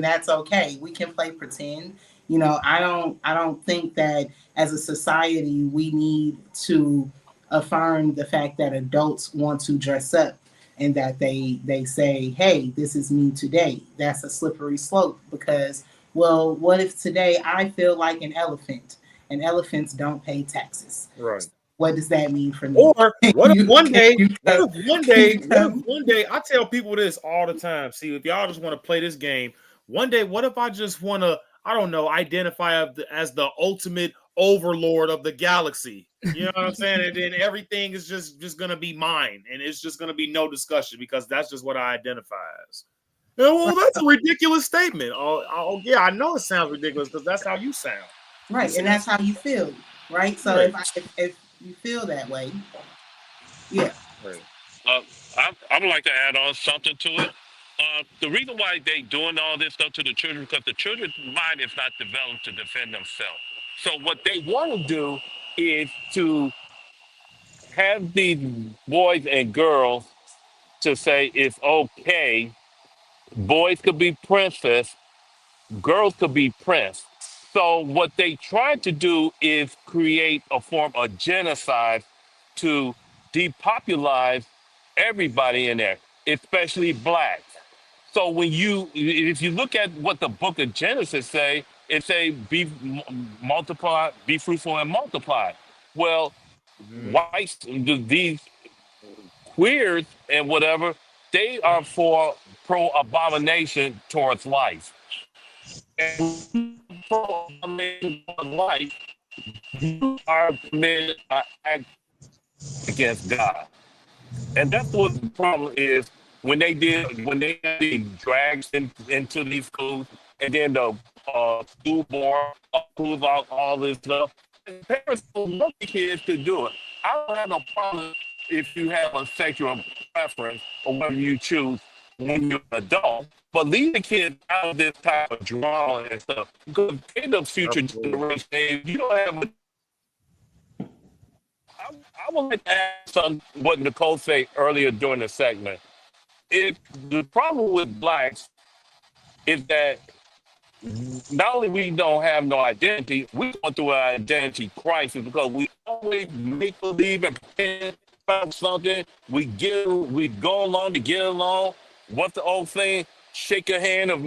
that's okay. We can play pretend. I don't think that as a society we need to affirm the fact that adults want to dress up and that they say, hey, this is me today. That's a slippery slope, because, well, what if today I feel like an elephant, and elephants don't pay taxes? right. What does that mean for me? Or Can what if you one can day, you what come, if one can day, you what if come? one day, I tell people this all the time. See, if y'all just want to play this game, one day, what if I just want to, I don't know, identify as the ultimate overlord of the galaxy? You know what I'm saying? And then everything is just gonna be mine, and it's just gonna be no discussion because that's just what I identify as. Yeah, well, that's a ridiculous statement. Oh, yeah, I know it sounds ridiculous because that's how you sound. You Right, and sound that's how you feel, right? So right, if you feel that way, yeah. right, Uh, I would like to add on something to it. The reason why they doing all this stuff to the children, because the children's mind is not developed to defend themselves. So what they want to do is to have these boys and girls to say it's okay. Boys could be princess, girls could be prince. So what they try to do is create a form of genocide to depopulized everybody in there, especially blacks. So if you look at what the book of Genesis say, it say multiply, be fruitful and multiply. Well, Mhm. these queers and whatever, they are for pro abomination towards life. And pro abomination towards life, you are committed an act against God. And that's what the problem is when they had these drags into these schools, and then the school board approves all this stuff. And parents don't want the kids to do it. I don't have no problem if you have a sexual preference or whatever you choose when you're an adult, but leave the kids out of this type of drama and stuff because they're the future Absolutely. generation. If you don't have I would like to add some what Nicole said earlier during the segment. If the problem with blacks is that not only we don't have no identity, we going through an identity crisis because we always make believe and pretend about something. We go along to get along. What's the old thing? Shake your hand of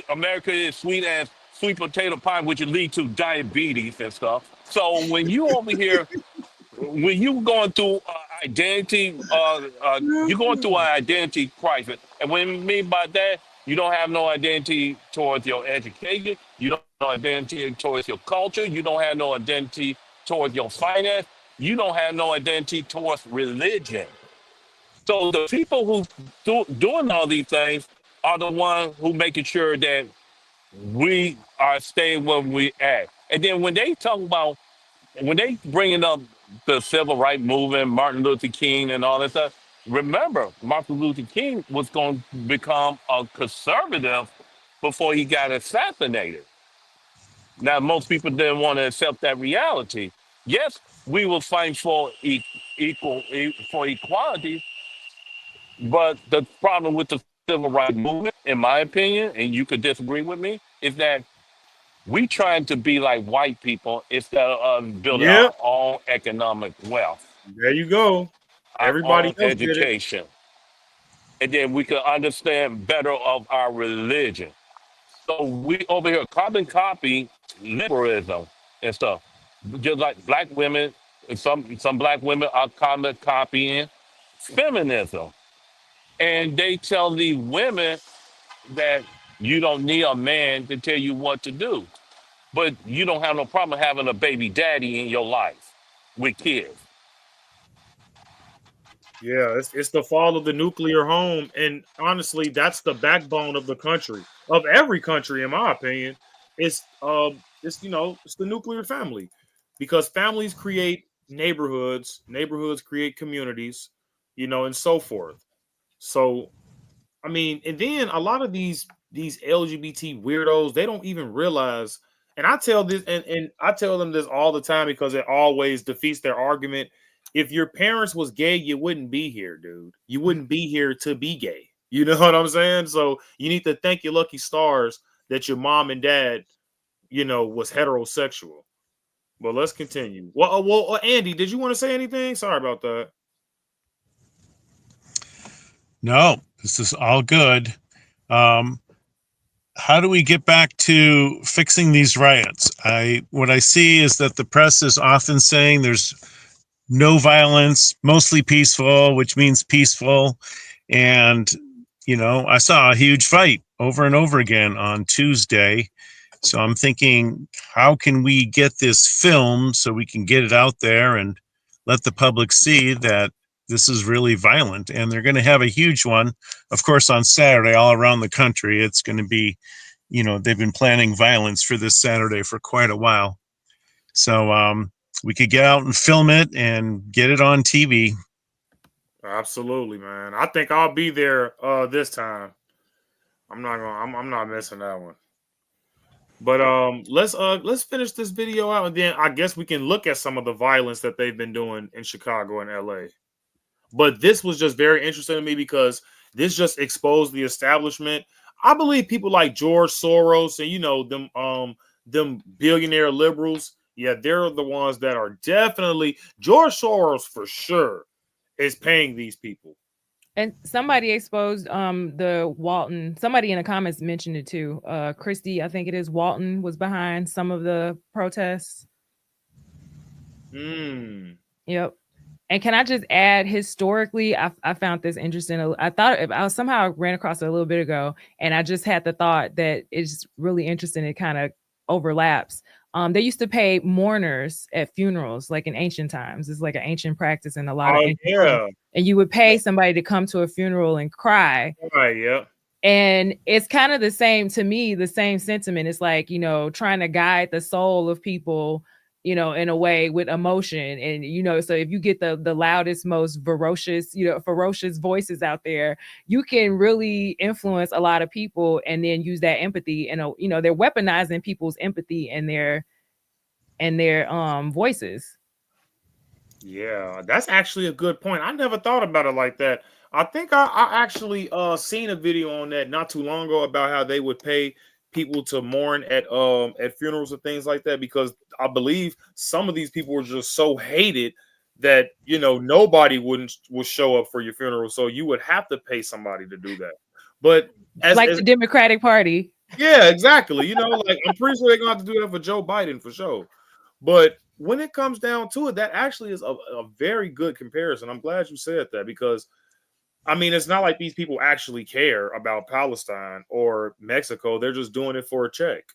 America is sweet as sweet potato pie, which will lead to diabetes and stuff. So when you going through you're going through an identity crisis. And what I mean by that, you don't have no identity towards your education, you don't have no identity towards your culture, you don't have no identity towards your finance, you don't have no identity towards religion. So the people who doing all these things are the ones who making sure that we are staying where we at. And then when they bringing up the civil rights movement, Martin Luther King and all that stuff, remember Martin Luther King was going to become a conservative before he got assassinated. Now most people didn't want to accept that reality. Yes, we will fight for for equality, but the problem with the civil rights movement, in my opinion, and you could disagree with me, is that we trying to be like white people instead of building Yep. our own economic wealth, There you go. our Everybody own else did it. education, and then we can understand better of our religion. So we over here carbon copy liberalism and stuff. Just like black women, some black women are carbon copying feminism, and they tell these women that you don't need a man to tell you what to do. But you don't have no problem having a baby daddy in your life with kids. Yeah, it's the fall of the nuclear home, and honestly, that's the backbone of the country, of every country, in my opinion. It's it's the nuclear family, because families create neighborhoods, neighborhoods create communities, and so forth. So I mean, and then a lot of these LGBT weirdos, they don't even realize. And I tell this, and I tell them this all the time because it always defeats their argument. If your parents was gay, you wouldn't be here, dude. You wouldn't be here to be gay. You know what I'm saying? So you need to thank your lucky stars that your mom and dad, was heterosexual. But let's continue. Andy, did you want to say anything? Sorry about that. No, this is all good. Um, how do we get back to fixing these riots? What I see is that the press is often saying there's no violence, mostly peaceful, which means peaceful. And, I saw a huge fight over and over again on Tuesday. So I'm thinking, how can we get this filmed so we can get it out there and let the public see that this is really violent? And they're going to have a huge one, of course, on Saturday all around the country. It's going to be, they've been planning violence for this Saturday for quite a while. So we could get out and film it and get it on TV. Absolutely, man. I think I'll be there this time. I'm not missing that one. But let's finish this video out, and then I guess we can look at some of the violence that they've been doing in Chicago and LA. But this was just very interesting to me because this just exposed the establishment. I believe people like George Soros and them billionaire liberals, Yeah, they're the ones that are definitely George Soros for sure is paying these people. And somebody exposed the Walton. Somebody in the comments mentioned it too. Christy, I think it is Walton was behind some of the protests. Mm. Yep. And can I just add, historically, I found this interesting. I thought I somehow ran across it a little bit ago, and I just had the thought that it's really interesting. It kind of overlaps. They used to pay mourners at funerals, like in ancient times. It's like an ancient practice in a lot of Oh ancient cultures. yeah. And you would pay somebody to come to a funeral and cry. Right, yeah. And it's kind of the same to me, the same sentiment. It's like, trying to guide the soul of people, in a way with emotion. And, so if you get the loudest, most ferocious voices out there, you can really influence a lot of people and then use that empathy. And, they're weaponizing people's empathy and their voices. Yeah, that's actually a good point. I never thought about it like that. I think I actually seen a video on that not too long ago about how they would pay people to mourn at funerals and things like that, because I believe some of these people were just so hated that nobody would show up for your funeral, so you would have to pay somebody to do that. But Like as the Democratic Party. yeah, exactly. Like I'm pretty sure they're gonna have to do that for Joe Biden for sure. But when it comes down to it, that actually is a very good comparison. I'm glad you said that, because I mean, it's not like these people actually care about Palestine or Mexico. They're just doing it for a check.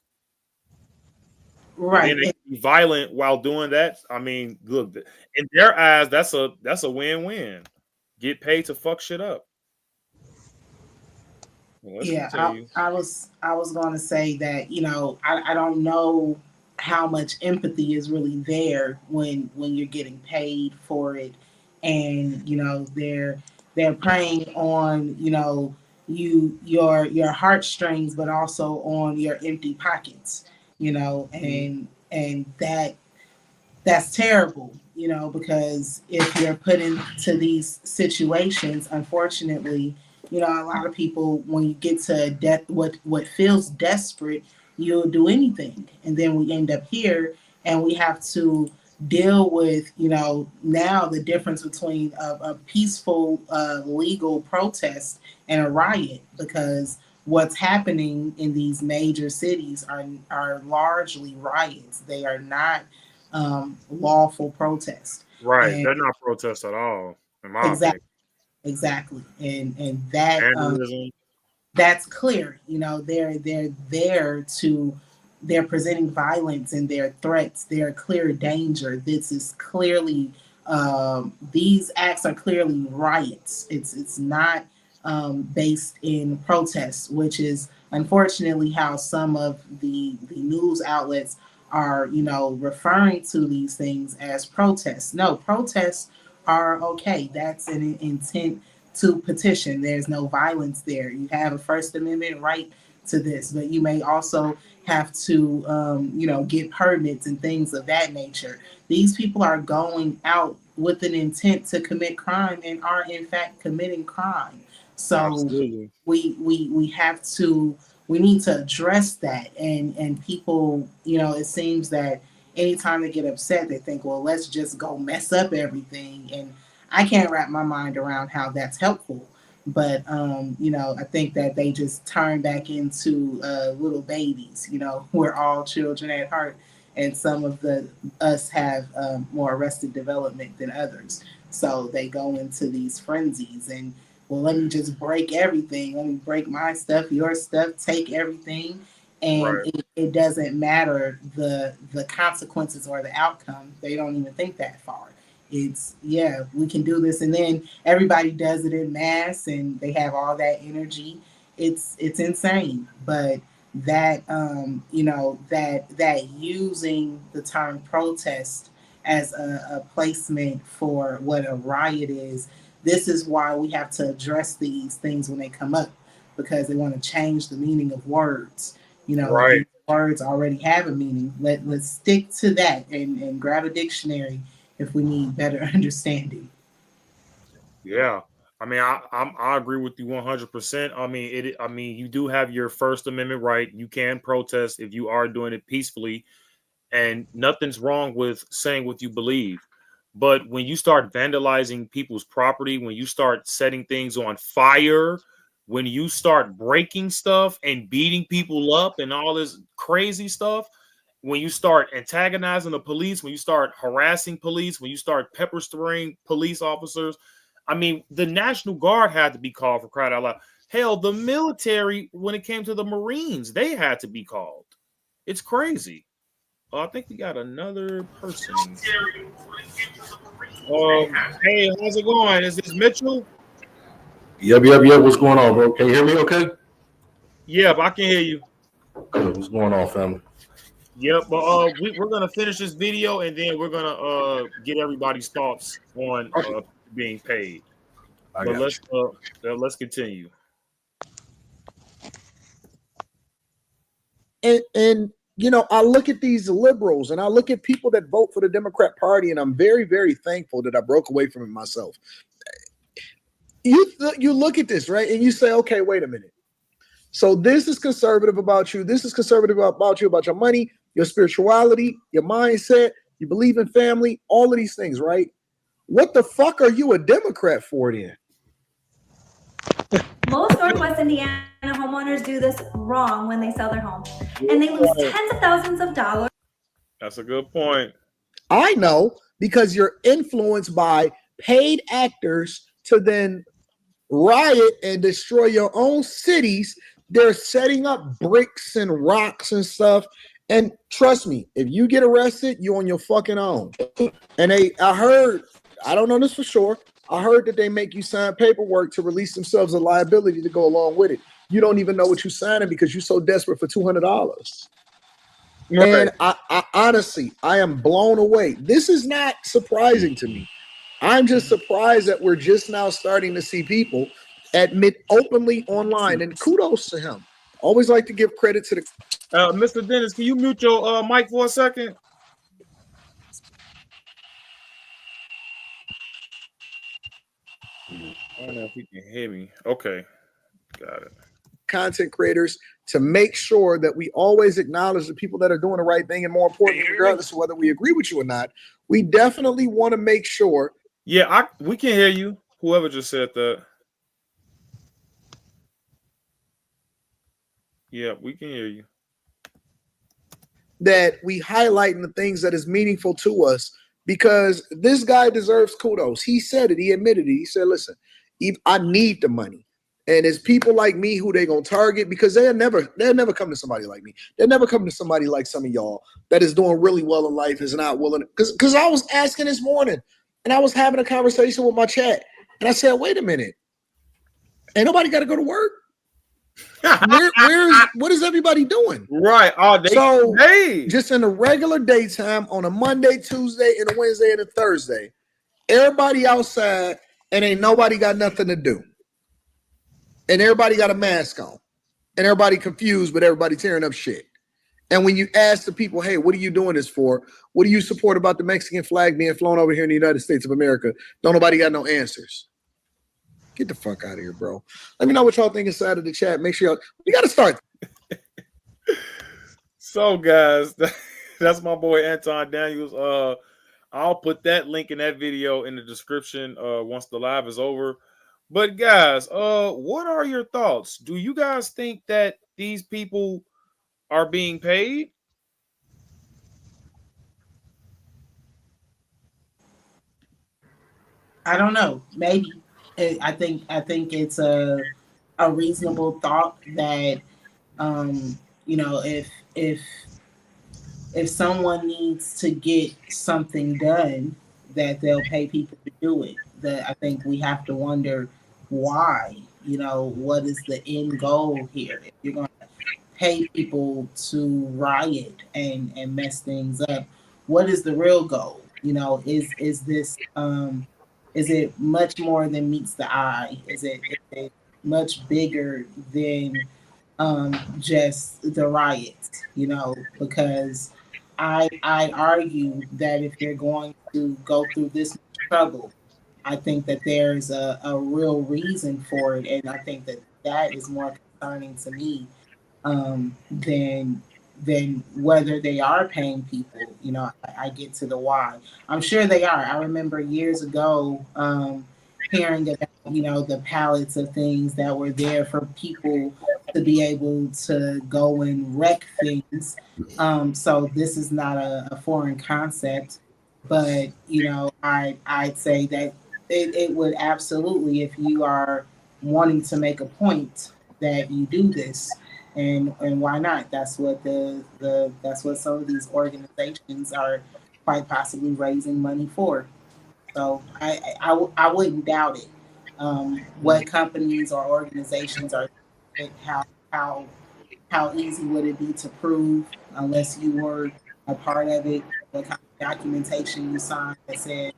And then Right. they can be violent while doing that. I mean, look, in their eyes, that's a win-win. Get paid to fuck shit up. Well, let's Yeah, continue. I was going to say that I don't know how much empathy is really there when you're getting paid for it, and they're preying on your heartstrings, but also on your empty pockets, Mhm. and that's terrible, because if you're put into these situations, unfortunately, a lot of people, when you get to what feels desperate, you'll do anything, and then we end up here, and we have to deal with, now the difference between a peaceful, legal protest and a riot, because what's happening in these major cities are largely riots. They are not lawful protest. Right. And They're not protests at all, in my exactly, opinion. exactly, and that Vandalism. that's clear. They're there to they're presenting violence and their threats. They're a clear danger. This is clearly these acts are clearly riots. It's not based in protests, which is unfortunately how some of the news outlets are referring to these things as protests. No, protests are okay. That's an intent to petition. There's no violence there. You have a First Amendment right to this, but you may also have to, get permits and things of that nature. These people are going out with an intent to commit crime and are in fact committing crime. So Absolutely. we have to we need to address that, and people, it seems that anytime they get upset, they think, well, let's just go mess up everything, and I can't wrap my mind around how that's helpful. But I think that they just turn back into little babies. We're all children at heart, and some of the us have more arrested development than others. So they go into these frenzies, and well, let me just break everything. Let me break my stuff, your stuff, take everything, and Right. it doesn't matter the consequences or the outcome. They don't even think that far. It's, yeah, we can do this, and then everybody does it in mass, and they have all that energy. It's insane. But that that using the term protest as a placement for what a riot is, this is why we have to address these things when they come up, because they want to change the meaning of words. Right. These words already have a meaning. Let's stick to that, and grab a dictionary if we need better understanding. Yeah. I mean, I agree with you 100%. I mean, I mean, you do have your First Amendment right. You can protest if you are doing it peacefully, and nothing's wrong with saying what you believe. But when you start vandalizing people's property, when you start setting things on fire, when you start breaking stuff and beating people up and all this crazy stuff, when you start antagonizing the police, when you start harassing police, when you start pepper spraying police officers, I mean, the National Guard had to be called, for crying out loud. Hell, the military, when it came to the Marines, they had to be called. It's crazy. I think we got another person. Hey, how's it going? Is this Mitchell? Yep. What's going on, bro? Can you hear me okay? Yep, I can hear you. Good. What's going on, family? Yep, but we're gonna finish this video and then we're gonna get everybody's thoughts on being paid. But let's continue. And you know, I look at these liberals and I look at people that vote for the Democrat Party, and I'm very, very thankful that I broke away from it myself. You look at this, right, and you say, okay, wait a minute. So this is conservative about you. This is conservative about you, about your money, your spirituality, your mindset. You believe in family, all of these things, right? What the fuck are you a Democrat for then? Most Northwest Indiana homeowners do this wrong when they sell their home, and they lose tens of thousands of dollars. That's a good point. I know, because you're influenced by paid actors to then riot and destroy your own cities. They're setting up bricks and rocks and stuff. And trust me, if you get arrested, you're on your fucking own. And I heard, I don't know this for sure, I heard that they make you sign paperwork to release themselves of liability to go along with it. You don't even know what you're signing because you're so desperate for $200. Right. And I honestly, I am blown away. This is not surprising to me. I'm just surprised that we're just now starting to see people admit openly online, and kudos to him. Always like to give credit to the Mr. Dennis, can you mute your mic for a second? I don't know if he can hear me. Okay, got it. Content creators to make sure that we always acknowledge the people that are doing the right thing, and more importantly, regardless of whether we agree with you or not, we definitely want to make sure. Yeah, we can hear you. Whoever just said that. Yeah, we can hear you. That we highlighting the things that is meaningful to us, because this guy deserves kudos. He said it. He admitted it. He said, listen, I need the money. And it's people like me who they gonna target, because they'll never come to somebody like me. They'll never come to somebody like some of y'all that is doing really well in life, is not willing. Because I was asking this morning, and I was having a conversation with my chat, and I said, wait a minute, ain't nobody got to go to work. What is everybody doing? Right. Just in a regular daytime on a Monday, Tuesday, and a Wednesday and a Thursday, everybody outside, and ain't nobody got nothing to do. And everybody got a mask on, and everybody confused, but everybody tearing up shit. And when you ask the people, hey, what are you doing this for? What do you support about the Mexican flag being flown over here in the United States of America? Don't nobody got no answers. Get the fuck out of here, bro. Let me know what y'all think inside of the chat. Make sure we got to start. So, guys, that's my boy Anton Daniels. I'll put that link in that video in the description once the live is over. But guys, what are your thoughts? Do you guys think that these people are being paid? I don't know. Maybe. I think it's a reasonable thought that you know, if someone needs to get something done, that they'll pay people to do it. That I think we have to wonder why. You know, what is the end goal here? If you're going to pay people to riot and mess things up, what is the real goal? You know, is this is it much more than meets the eye? Is it much bigger than just the riots? You know, because I argue that if you're going to go through this struggle, I think that there's a real reason for it, and I think that is more concerning to me than than whether they are paying people. I get to the why. I'm sure they are. I remember years ago hearing about, the pallets of things that were there for people to be able to go and wreck things. So this is not a foreign concept, but I'd say that it would absolutely, if you are wanting to make a point, that you do this, and why not? That's what that's what some of these organizations are quite possibly raising money for. So I wouldn't doubt it. What companies or organizations are doing it, how how easy would it be to prove unless you were a part of it? What kind of documentation you signed that said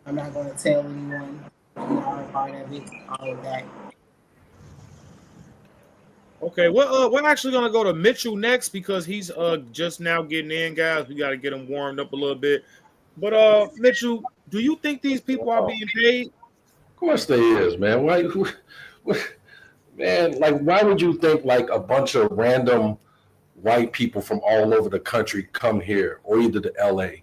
I'm not going to tell anyone you are a part of it? All of that. Okay, we're actually gonna go to Mitchell next because he's just now getting in, guys. We got to get him warmed up a little bit. But Mitchell, do you think these people are being paid? Of course they is, man. Why, man? Like, why would you think like a bunch of random white people from all over the country come here or either to LA?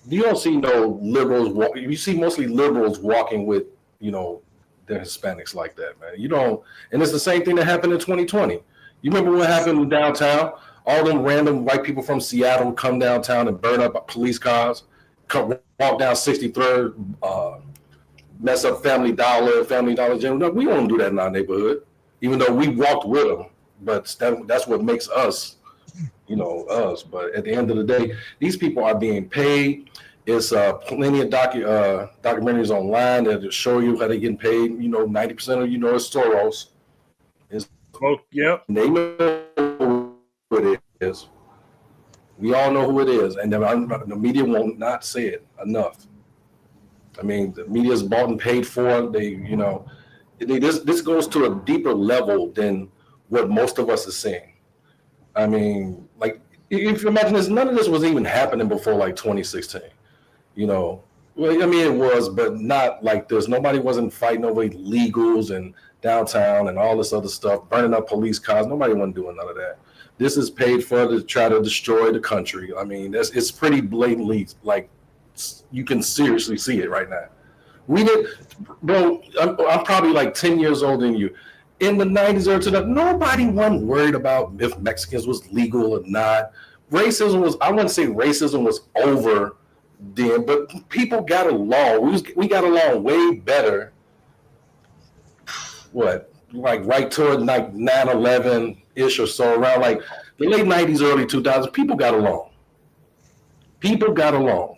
You don't see no liberals. You see mostly liberals walking with, you know, their Hispanics like that, man. You don't, and it's the same thing that happened in 2020. You remember what happened in downtown? All them random white people from Seattle come downtown and burn up police cars, come walk down 63rd, mess up Family Dollar General. No, we won't do that in our neighborhood, even though we walked with them. But that's what makes us, you know, us. But at the end of the day, these people are being paid. It's plenty of documentaries online that show you how they're getting paid. You know, 90% of it's Soros. Yep. They know who it is. We all know who it is, and the media will not say it enough. I mean, the media is bought and paid for. This goes to a deeper level than what most of us are seeing. I mean, like, if you imagine this, none of this was even happening before like 2016. Well, I mean, it was, but not like this. Nobody wasn't fighting over illegals and downtown and all this other stuff, burning up police cars. Nobody wasn't doing none of that. This is paid for to try to destroy the country. I mean, it's pretty blatantly, like, you can seriously see it right now. We did, bro. I'm probably like 10 years older than you. In the 90s or to the, nobody wasn't worried about if Mexicans was legal or not. Racism was, I wouldn't say racism was over then, but people got along. We got along way better. What, like right toward like 9/11-ish or so, around like the late 90s, early 2000s, people got along. People got along.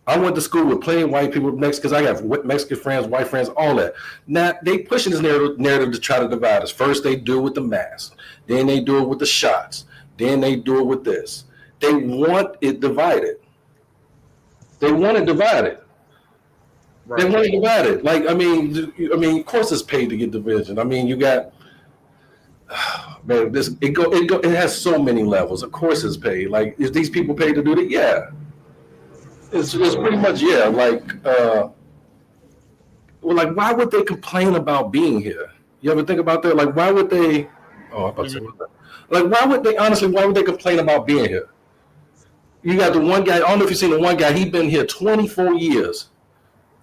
I went to school with plenty of white people, Mexicans. I have Mexican friends, white friends, all that. Now they pushing this narrative to try to divide us. First they do it with the mask, then they do it with the shots, then they do it with this. They want it divided. They want it divided. Right. They want it divided. Like, I mean, of course it's paid to get division. I mean, you got, man, it has so many levels. Of course it's paid. Like, is these people paid to do that? Yeah. It's pretty much, yeah. Like, why would they complain about being here? You ever think about that? Like, why would they? Oh, I'm about to say that. Like, why would they? Honestly, why would they complain about being here? You got the one guy. I don't know if you've seen the one guy. He's been here 24 years,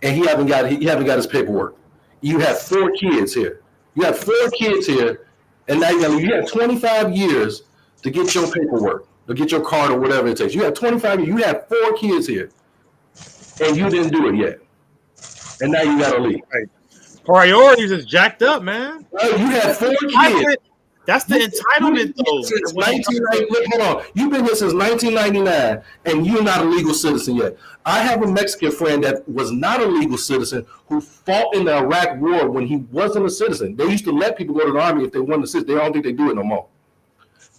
and he haven't got his paperwork. You have 4 kids here. You have 4 kids here, and now you have 25 years to get your paperwork, to get your card or whatever it takes. You have 25 years. You have 4 kids here. And you didn't do it yet, and now you got to leave. Right. Priorities is jacked up, man. Right, you had 4 kids. That's the entitlement, though. Since 1990, hold on. You've been here since 1999, and you're not a legal citizen yet. I have a Mexican friend that was not a legal citizen who fought in the Iraq War when he wasn't a citizen. They used to let people go to the army if they weren't a citizen. They don't think they do it no more.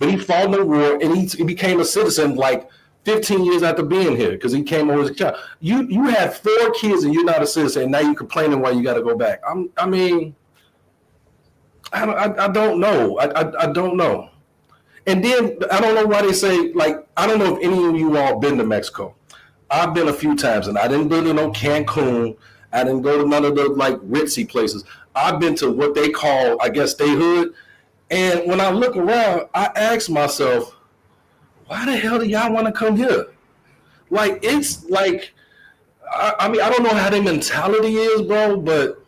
But he fought in the war, and he became a citizen like 15 years after being here because he came over as a child. You had 4 kids and you're not a citizen, and now you're complaining why you got to go back. I don't know. I don't know. And then I don't know why they say, like, I don't know if any of you all been to Mexico. I've been a few times, and I didn't go to no Cancun. I didn't go to none of the like ritzy places. I've been to what they call, I guess, statehood. And when I look around, I ask myself, why the hell do y'all want to come here? Like, it's like, I mean, I don't know how their mentality is, bro, but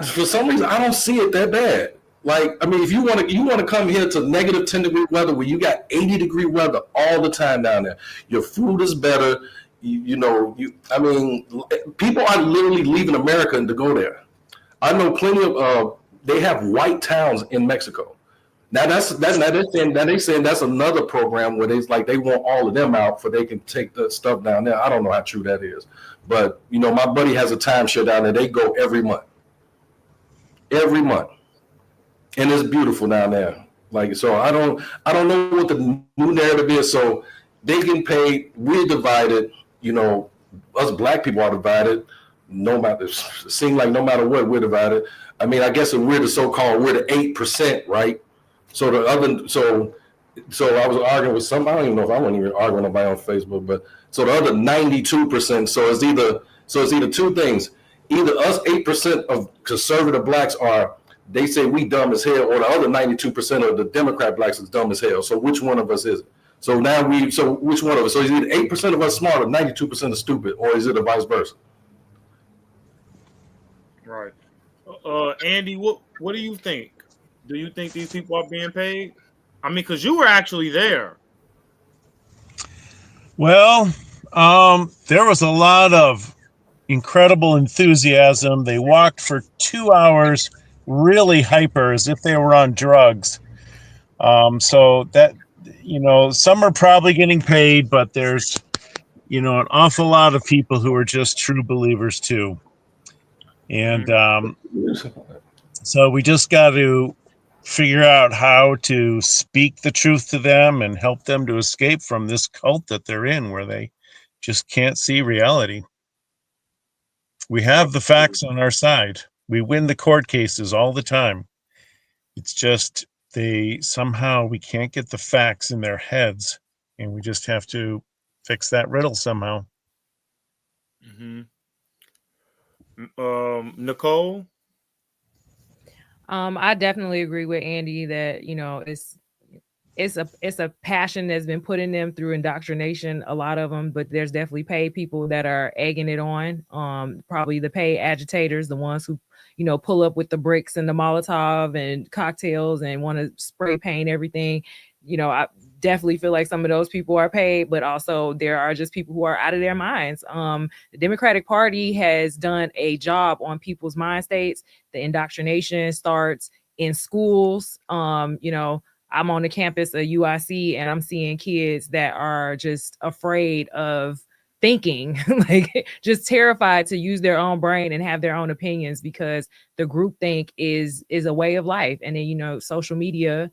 for some reason, I don't see it that bad. Like, I mean, if you want to come here to negative 10-degree weather where you got 80-degree weather all the time down there, your food is better. I mean, people are literally leaving America to go there. I know plenty of, they have white towns in Mexico. Now they're saying that's another program where they want all of them out for they can take the stuff down there. I don't know how true that is, but my buddy has a timeshare down there. They go every month, and it's beautiful down there. Like, so I don't know what the new narrative is. So they get paid. We're divided. Us black people are divided. No matter, it seems like no matter what, we're divided. I mean, I guess we're the 8%, right? So so I was arguing with some. I don't even know if I wasn't even arguing with nobody on Facebook, but so the other 92%. So it's either two things. Either us 8% of conservative blacks they say we dumb as hell, or the other 92% of the Democrat blacks is dumb as hell. So which one of us is it? So which one of us? So is either 8% of us smart or 92% is stupid, or is it a vice versa? Right. Andy, what do you think? Do you think these people are being paid? I mean, because you were actually there. Well, there was a lot of incredible enthusiasm. They walked for 2 hours, really hyper, as if they were on drugs. So that, some are probably getting paid, but there's, an awful lot of people who are just true believers too. And so we just got to figure out how to speak the truth to them and help them to escape from this cult that they're in, where they just can't see reality. We have the facts on our side. We win the court cases all the time. It's just we can't get the facts in their heads, and we just have to fix that riddle somehow. Mm-hmm. Nicole? I definitely agree with Andy that it's a passion that's been put in them through indoctrination, a lot of them, but there's definitely paid people that are egging it on. Probably the paid agitators, the ones who pull up with the bricks and the Molotov and cocktails and want to spray paint everything. I definitely feel like some of those people are paid, but also there are just people who are out of their minds. The Democratic Party has done a job on people's mind states. The indoctrination starts in schools. I'm on the campus of UIC and I'm seeing kids that are just afraid of thinking, like just terrified to use their own brain and have their own opinions because the groupthink is a way of life. And then, social media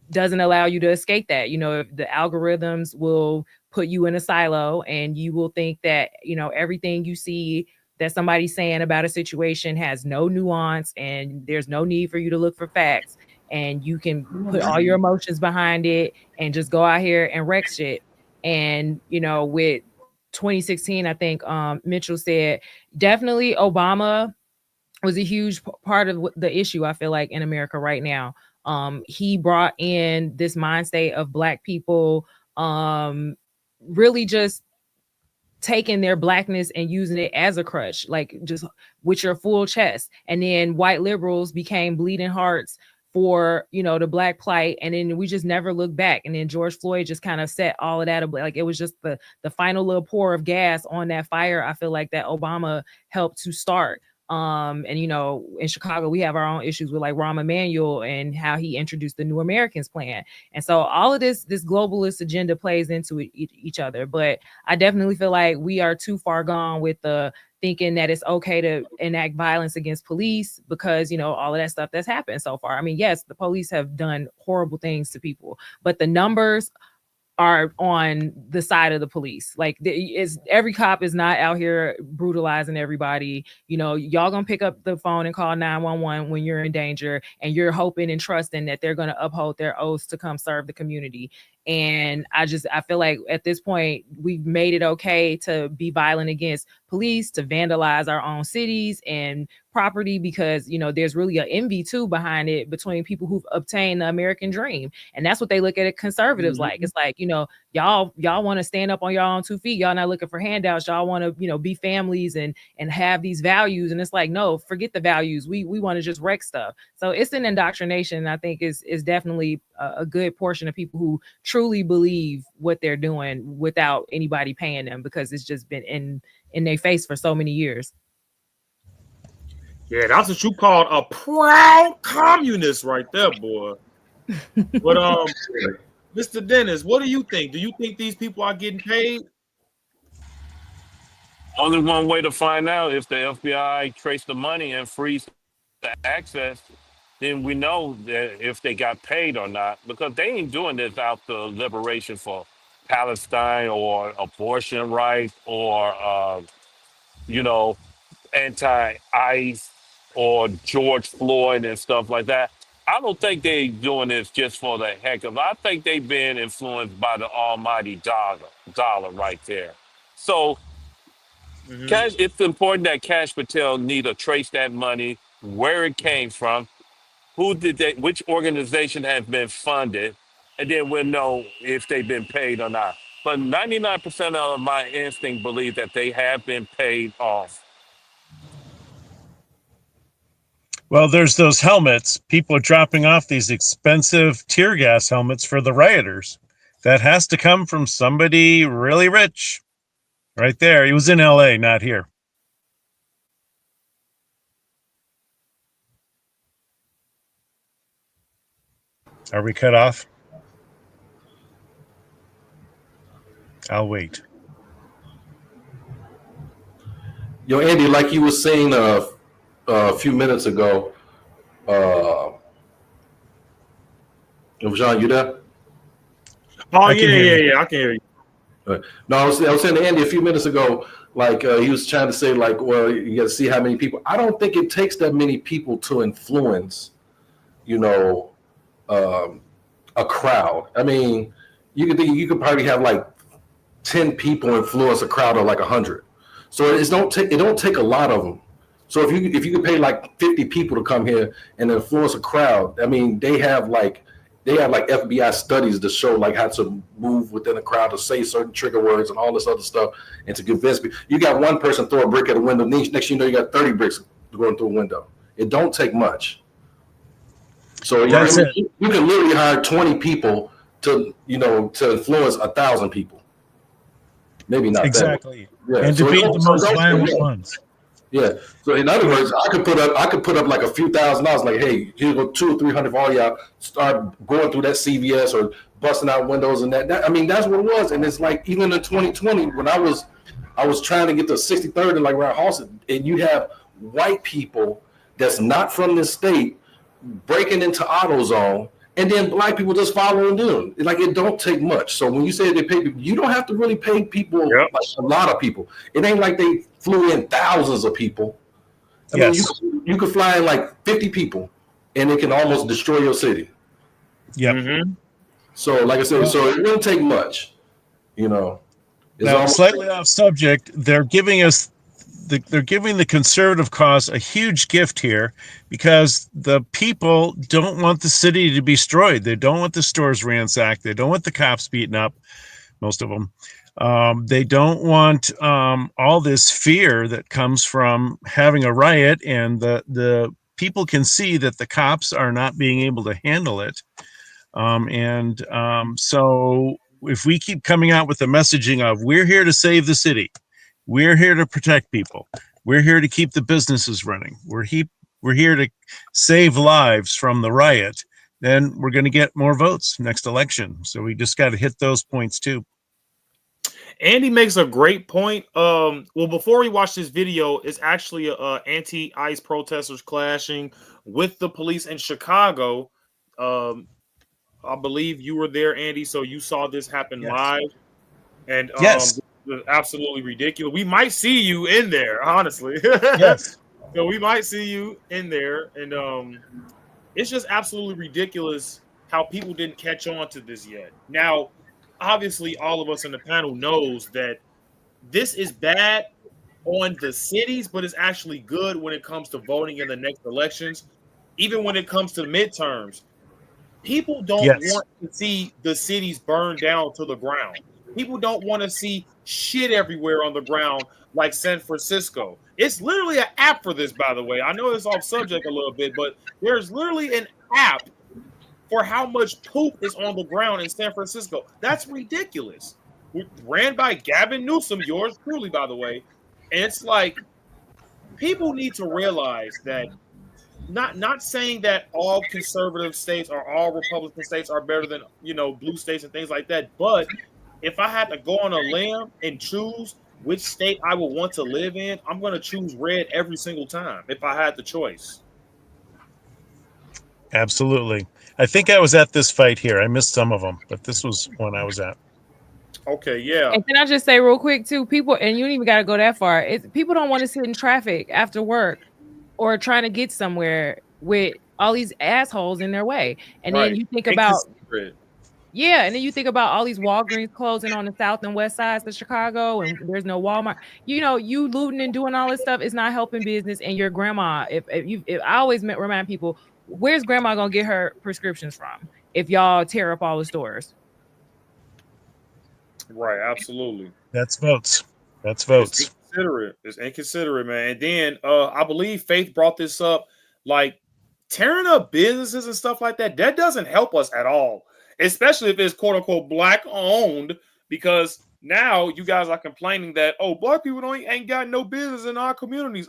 doesn't allow you to escape that. If the algorithms will put you in a silo and you will think that, everything you see that somebody's saying about a situation has no nuance and there's no need for you to look for facts and you can put all your emotions behind it and just go out here and wreck shit. And, with 2016, I think Mitchell said, definitely Obama was a huge part of the issue, I feel like, in America right now. He brought in this mind state of Black people really just taking their Blackness and using it as a crutch, like just with your full chest. And then white liberals became bleeding hearts for the Black plight, and then we just never looked back. And then George Floyd just kind of set all of that, like it was just the final little pour of gas on that fire. I feel like that Obama helped to start. And in Chicago we have our own issues with like Rahm Emanuel and how he introduced the New Americans plan. And so all of this globalist agenda plays into each other. But I definitely feel like we are too far gone with the thinking that it's okay to enact violence against police because, all of that stuff that's happened so far. I mean, yes, the police have done horrible things to people, but the numbers are on the side of the police. Like every cop is not out here brutalizing everybody. Y'all gonna pick up the phone and call 911 when you're in danger, and you're hoping and trusting that they're gonna uphold their oaths to come serve the community. And I feel like at this point we've made it okay to be violent against police, to vandalize our own cities, and property because, you know, there's really an envy too behind it between people who've obtained the American dream. And that's what they look at it conservatives like. It's like, you know, y'all want to stand up on your own 2 feet. Y'all not looking for handouts. Y'all want to, you know, be families and have these values. And it's like, no, forget the values. We want to just wreck stuff. So it's an indoctrination. I think is definitely a good portion of people who truly believe what they're doing without anybody paying them, because it's just been in their face for so many years. Yeah, that's what you called a proud communist right there, boy. But Mr. Dennis, what do you think? Do you think these people are getting paid? Only one way to find out if the FBI trace the money and freeze the access, then we know that if they got paid or not, because they ain't doing this out the liberation for Palestine or abortion rights or you know, anti-ICE or George Floyd and stuff like that. I don't think they doing this just for the heck of it. I think they've been influenced by the almighty dollar right there. So Cash, it's important that Cash Patel need to trace that money, where it came from, who did they, which organization has been funded, and then we'll know if they've been paid or not. But 99% of my instinct believe that they have been paid off. Well, there's those helmets. People are dropping off these expensive tear gas helmets for the rioters. That has to come from somebody really rich. Right there. He was in LA, not here. Are we cut off? I'll wait. Yo, Andy, like you were saying a few minutes ago, John, you there? Oh, yeah, I can hear you. No, I was saying to Andy a few minutes ago, like he was trying to say, like, well, you got to see how many people. I don't think it takes that many people to influence, you know, a crowd. I mean, you could probably have like 10 people influence a crowd of like 100. So it don't take a lot of them. So if you could pay like 50 people to come here and influence a crowd, I mean, they have like FBI studies to show like how to move within a crowd, to say certain trigger words and all this other stuff, and to convince people. You got one person throw a brick at a window, next you know you got 30 bricks going through a window. It don't take much. So you can literally hire 20 people to influence 1,000 people. Maybe not exactly. That. Yeah. And defeat the most violent ones. Yeah. So in other words, I could put up like a few $1,000s. Like, hey, here's go 200 or 300 for all y'all. Start going through that CVS or busting out windows and that. I mean, that's what it was. And it's like even in 2020, when I was trying to get to 63rd and like around Halsted, and you have white people that's not from this state breaking into AutoZone, and then black people just following them. Like, it don't take much. So when you say they pay people, you don't have to really pay people, like a lot of people. It ain't like they flew in thousands of people. I mean, you could fly in like 50 people, and it can almost destroy your city. Yeah. So, like I said, so it wouldn't take much, you know. Now, slightly off subject, they're giving the conservative cause a huge gift here, because the people don't want the city to be destroyed. They don't want the stores ransacked. They don't want the cops beaten up, most of them. They don't want all this fear that comes from having a riot, and the people can see that the cops are not being able to handle it. So if we keep coming out with the messaging of we're here to save the city, we're here to protect people, we're here to keep the businesses running, we're here to save lives from the riot, then we're going to get more votes next election. So we just got to hit those points too. Andy makes a great point. Well, before we watch this video, it's actually anti-ICE protesters clashing with the police in Chicago. I believe you were there, Andy, so you saw this happen live. And yes, absolutely ridiculous. We might see you in there, honestly. Yes. So we might see you in there, and it's just absolutely ridiculous how people didn't catch on to this yet. Now, obviously, all of us in the panel knows that this is bad on the cities, but it's actually good when it comes to voting in the next elections. Even when it comes to midterms, people don't Yes, want to see the cities burn down to the ground. People don't want to see shit everywhere on the ground like San Francisco. It's literally an app for this, by the way. I know it's off subject a little bit, but there's literally an app for how much poop is on the ground in San Francisco. That's ridiculous. Ran by Gavin Newsom, yours truly, by the way. And it's like people need to realize that not saying that all conservative states or all Republican states are better than blue states and things like that, but if I had to go on a limb and choose which state I would want to live in, I'm going to choose red every single time if I had the choice. absolutely. I think I was at this fight here. I missed some of them, but this was one I was at. Okay, yeah. And can I just say real quick too, people, and you don't even got to go that far. People don't want to sit in traffic after work or trying to get somewhere with all these assholes in their way. And then Right. you think about, Inconsiderate. yeah, and then you think about all these Walgreens closing on the south and west sides of Chicago, and there's no Walmart. You looting and doing all this stuff is not helping business. And your grandma, if I always remind people, where's grandma gonna get her prescriptions from if y'all tear up all the stores? Right, absolutely. That's votes. That's It's votes. inconsiderate. It's inconsiderate, man. And then I believe Faith brought this up, like tearing up businesses and stuff like that. That doesn't help us at all, especially if it's quote unquote black owned. Because now you guys are complaining that black people ain't got no business in our communities.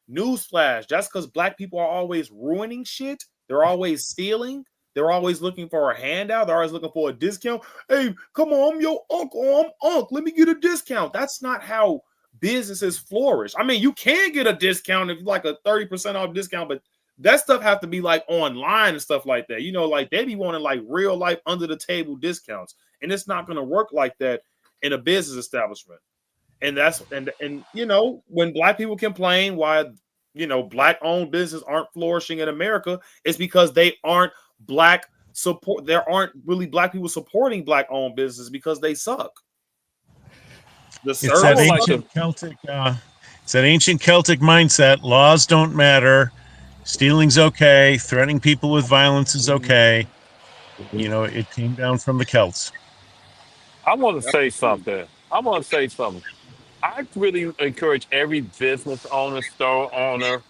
Newsflash, that's because black people are always ruining shit. They're always stealing. They're always looking for a handout. They're always looking for a discount. Hey, come on, I'm your uncle. I'm Unc. Let me get a discount. That's not how businesses flourish. I mean, you can get a discount if like a 30% off discount, but that stuff have to be like online and stuff like that. Like they be wanting like real life under the table discounts. And it's not going to work like that in a business establishment. And that's and when black people complain why black owned businesses aren't flourishing in America, it's because they aren't black support. There aren't really black people supporting black owned businesses because they suck. It's that ancient Celtic. It's that ancient Celtic mindset. Laws don't matter. Stealing's okay. Threatening people with violence is okay. It came down from the Celts. I want to say something. I really encourage every business owner, store owner,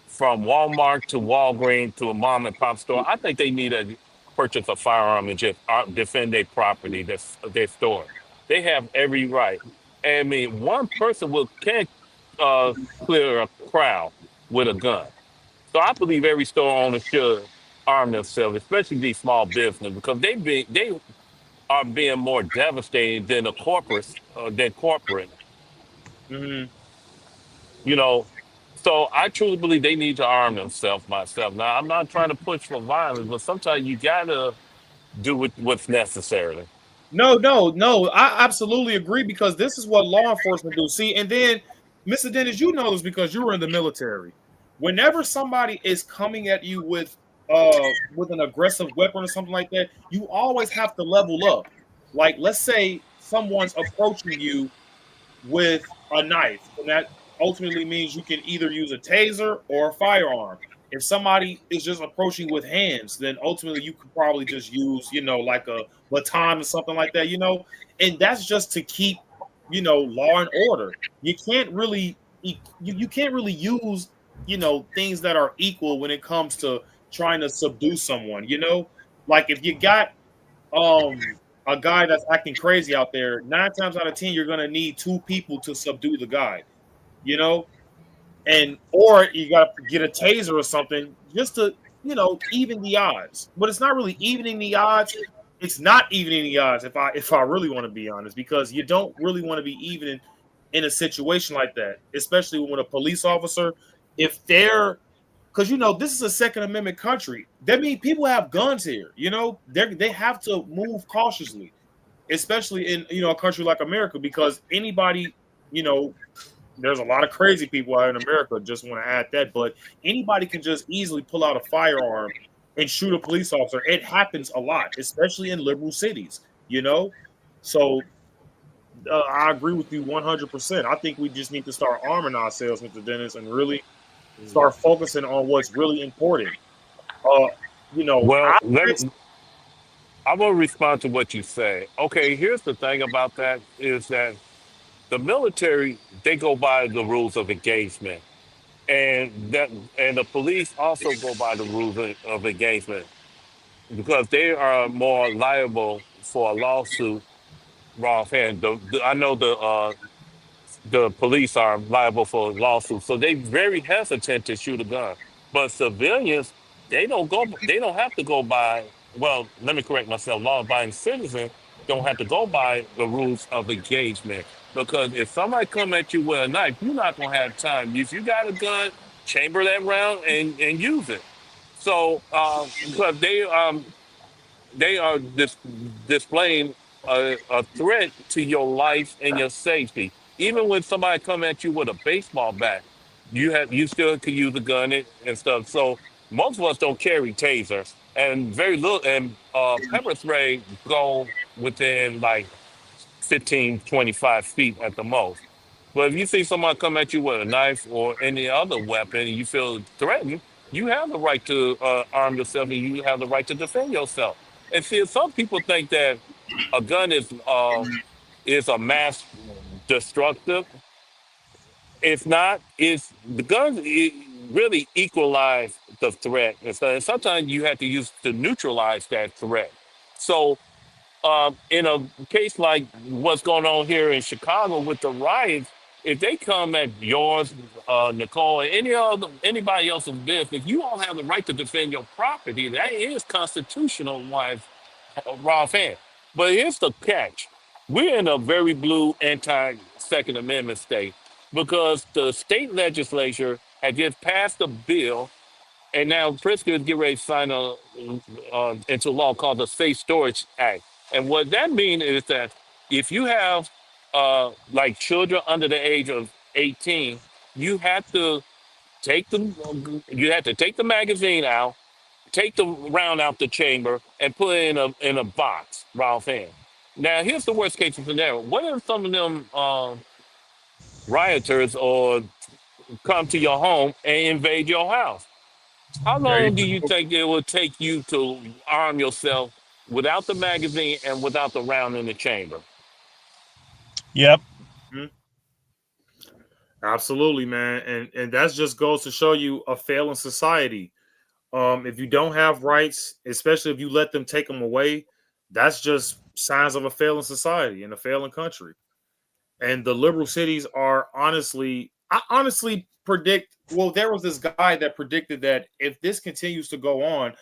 from Walmart to Walgreens to a mom and pop store. I think they need to purchase a firearm and just defend their property, their store. They have every right. I mean, one person can clear a crowd with a gun. So I believe every store owner should arm themselves, especially these small businesses, because they are being more devastated than the corporate. Mm-hmm. You know, so I truly believe they need to arm themselves myself. Now, I'm not trying to push for violence, but sometimes you gotta do what's necessary. No. I absolutely agree because this is what law enforcement do. See, and then, Mr. Dennis, you know this because you were in the military. Whenever somebody is coming at you with an aggressive weapon or something like that, you always have to level up. Like, let's say someone's approaching you with a knife, and that ultimately means you can either use a taser or a firearm. If somebody is just approaching with hands, then ultimately you could probably just use, like a baton or something like that, and that's just to keep, law and order. You can't really you can't really use, things that are equal when it comes to trying to subdue someone, like if you got a guy that's acting crazy out there, 9 times out of 10, you're gonna need two people to subdue the guy, you know, and or you gotta get a taser or something just to, even the odds. But it's not really evening the odds. It's not evening the odds if I really want to be honest, because you don't really want to be even in a situation like that, especially when a police officer, if they're because this is a Second Amendment country. That means people have guns here. They have to move cautiously, especially in a country like America, because anybody, there's a lot of crazy people out in America. Just want to add that, but anybody can just easily pull out a firearm and shoot a police officer. It happens a lot, especially in liberal cities. So I agree with you 100%. I think we just need to start arming ourselves, Mr. Dennis, and really start focusing on what's really important. Uh, Well, I I will respond to what you say. Okay, here's the thing about that is that the military, they go by the rules of engagement, and the police also go by the rules of engagement because they are more liable for a lawsuit. Wrong hand. I know the police are liable for lawsuits, so they very hesitant to shoot a gun. But civilians, they don't have to go by. Well, let me correct myself. Law-abiding citizens don't have to go by the rules of engagement because if somebody come at you with a knife, you're not gonna have time. If you got a gun, chamber that round and use it. So because they are displaying a threat to your life and your safety. Even when somebody come at you with a baseball bat, you still can use a gun and stuff. So most of us don't carry tasers, and very little and pepper spray go within like 15, 25 feet at the most. But if you see someone come at you with a knife or any other weapon and you feel threatened, you have the right to arm yourself and you have the right to defend yourself. And see, some people think that a gun is a mass destructive. It's not. It's the guns really equalize the threat, and sometimes you have to use to neutralize that threat. So in a case like what's going on here in Chicago with the riots, if they come at yours, Nicole, or anybody else's business, you all have the right to defend your property. That is constitutional wise, raw fan. But here's the catch: we're in a very blue anti-Second Amendment state because the state legislature had just passed a bill and now Pritzker is getting ready to sign into law called the Safe Storage Act. And what that means is that if you have like children under the age of 18, you have to you have to take the magazine out, take the round out the chamber, and put it in a box, round fan. Now here's the worst case scenario. What if some of them rioters or come to your home and invade your house? How There you long do you go. think it will take you to arm yourself without the magazine and without the round in the chamber? Yep. Mhm. Absolutely, man, and that just goes to show you a failing society. If you don't have rights, especially if you let them take them away, that's just signs of a failing society and a failing country. And the liberal cities are honestly, I honestly predict. Well, there was this guy that predicted that if this continues to go on,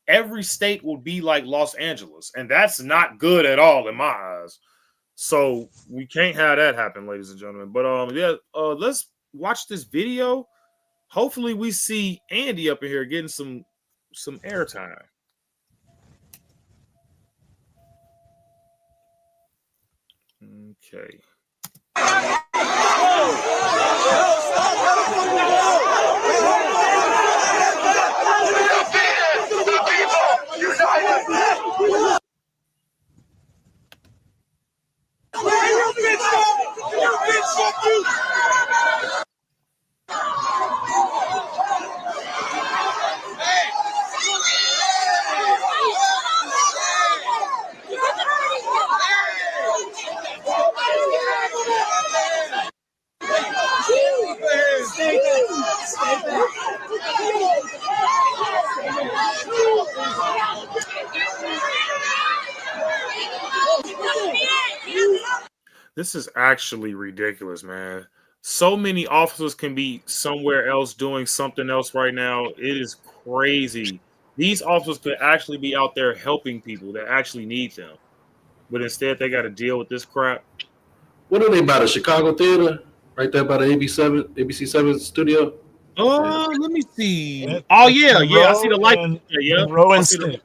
every state will be like Los Angeles, and that's not good at all in my eyes. So we can't have that happen, ladies and gentlemen. But yeah, let's watch this video. Hopefully, we see Andy up in here getting some airtime. Okay. This is actually ridiculous, man. So many officers can be somewhere else doing something else right now. It is crazy. These officers could actually be out there helping people that actually need them, but instead they got to deal with this crap. What are they by the Chicago Theater? Right there by the ABC7 studio. Let me see. Oh That's yeah, yeah. I see Monroe the light. and Yeah, Monroe I and see the. State.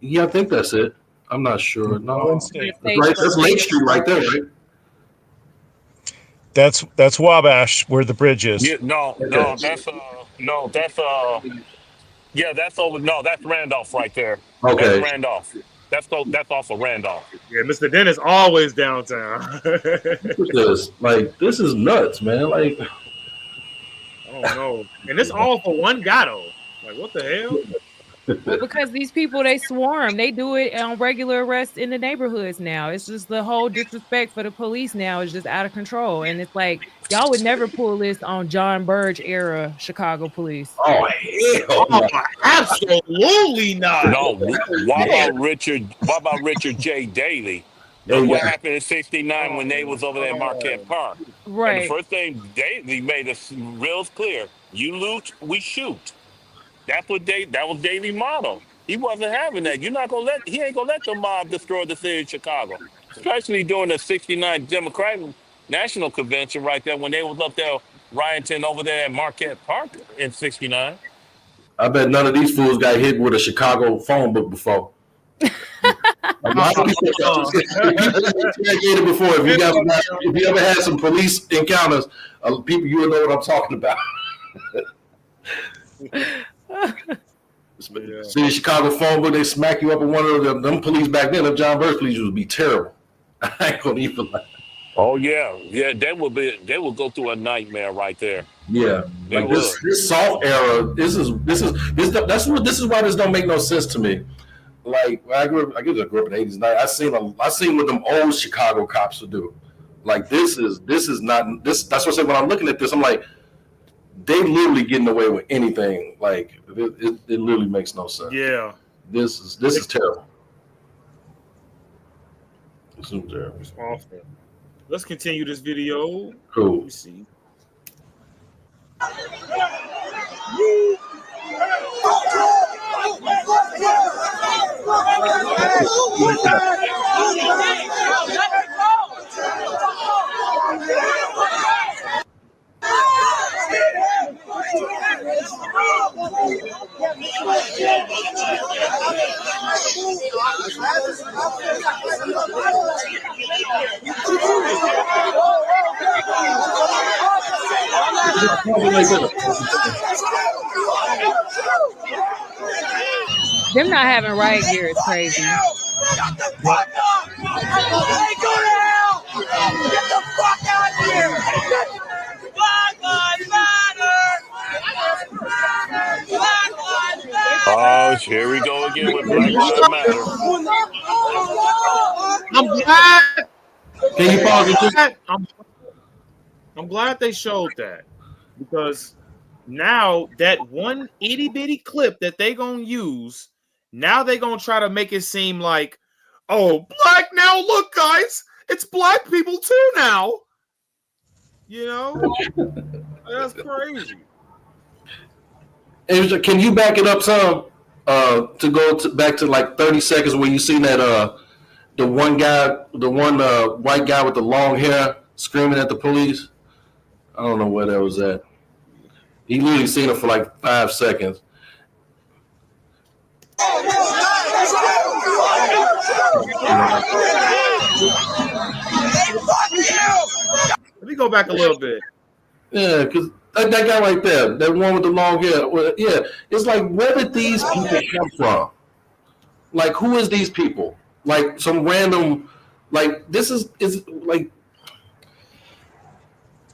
Yeah, I think that's it. I'm not sure. Monroe and No, State. that's right. That's Lake State Street right there, right? That's Wabash, where the bridge is. Yeah, no, Okay. no, that's yeah, that's over. No, that's Randolph right there. That's Okay. Randolph. That's off of Randolph. Yeah, Mr. Dennis always downtown. This is nuts, man. Like, I don't know. And it's all for one guy though. Like, what the hell? Well, because these people, they swarm. They do it on regular arrests in the neighborhoods now. It's just the whole disrespect for the police now is just out of control. And it's like, y'all would never pull this on John Burge era Chicago police. oh hell Oh, no. absolutely not. No, why about Richard J. Daley? Look what happened in '69 when they was over there at Marquette Park. And the Right. first thing Daley made us real clear: you loot, we shoot. That was Daley's motto. He wasn't having that. He ain't gonna let the mob destroy the city of Chicago, especially during the '69 Democratic National Convention right there when they was up there rioting over there at Marquette Park in '69. I bet none of these fools got hit with a Chicago phone book before. A lot of people interrogated before. If you ever had some police encounters, people, you will know what I'm talking about. See the Chicago phone book, they smack you up with one of them police back then. Them John Burge police would be terrible. I ain't gonna even lie. Oh yeah. They will go through a nightmare right there. Yeah, like this soft era. This is why this don't make no sense to me. Like I grew up in the '80s. I seen what them old Chicago cops would do. Like this is not this. That's what I say when I'm looking at this. I'm like, they literally getting away with anything. Like it literally makes no sense. Yeah, this is terrible. This is terrible. It's awful. Let's continue this video. Cool. Let me see. Them not having riot gear is crazy. Shut the fuck up! Hey, go to hell! Get the fuck out of here! Black Lives Matter! Black Lives Matter! Oh, here we go again with Black Lives Matter. I'm glad. Can you pause it? I'm glad they showed that, because now that one itty bitty clip that they gonna use, now they gonna try to make it seem like, oh, black now. Look, guys, it's black people too now. You know, that's crazy. Can you back it up some to go back to like 30 seconds where you seen that the one white guy with the long hair screaming at the police? I don't know where that was at. He literally seen it for like 5 seconds. Let me go back a little bit. Yeah, because that guy right there, that one with the long hair, yeah, it's like, where did these people come from? Like, who is these people? Like some random, like this is like,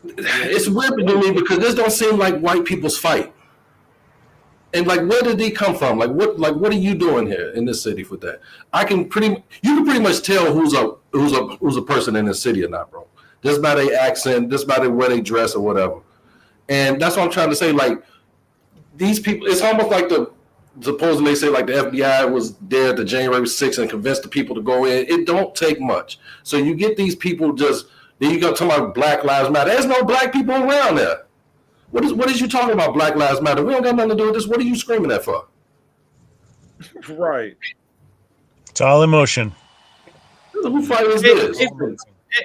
it's weird to me because this don't seem like white people's fight. And like, where did they come from? Like, what are you doing here in this city with that? You can pretty much tell who's a person in this city or not, bro. Just by their accent, just by the way they dress or whatever. And that's what I'm trying to say. Like, these people, it's almost like supposedly they say like the FBI was there to January 6th and convinced the people to go in. It don't take much. So you get these people then you go talking about Black Lives Matter. There's no black people around there. What is you talking about Black Lives Matter? We don't got nothing to do with this. What are you screaming at for? Right. It's all emotion. Who fight is this?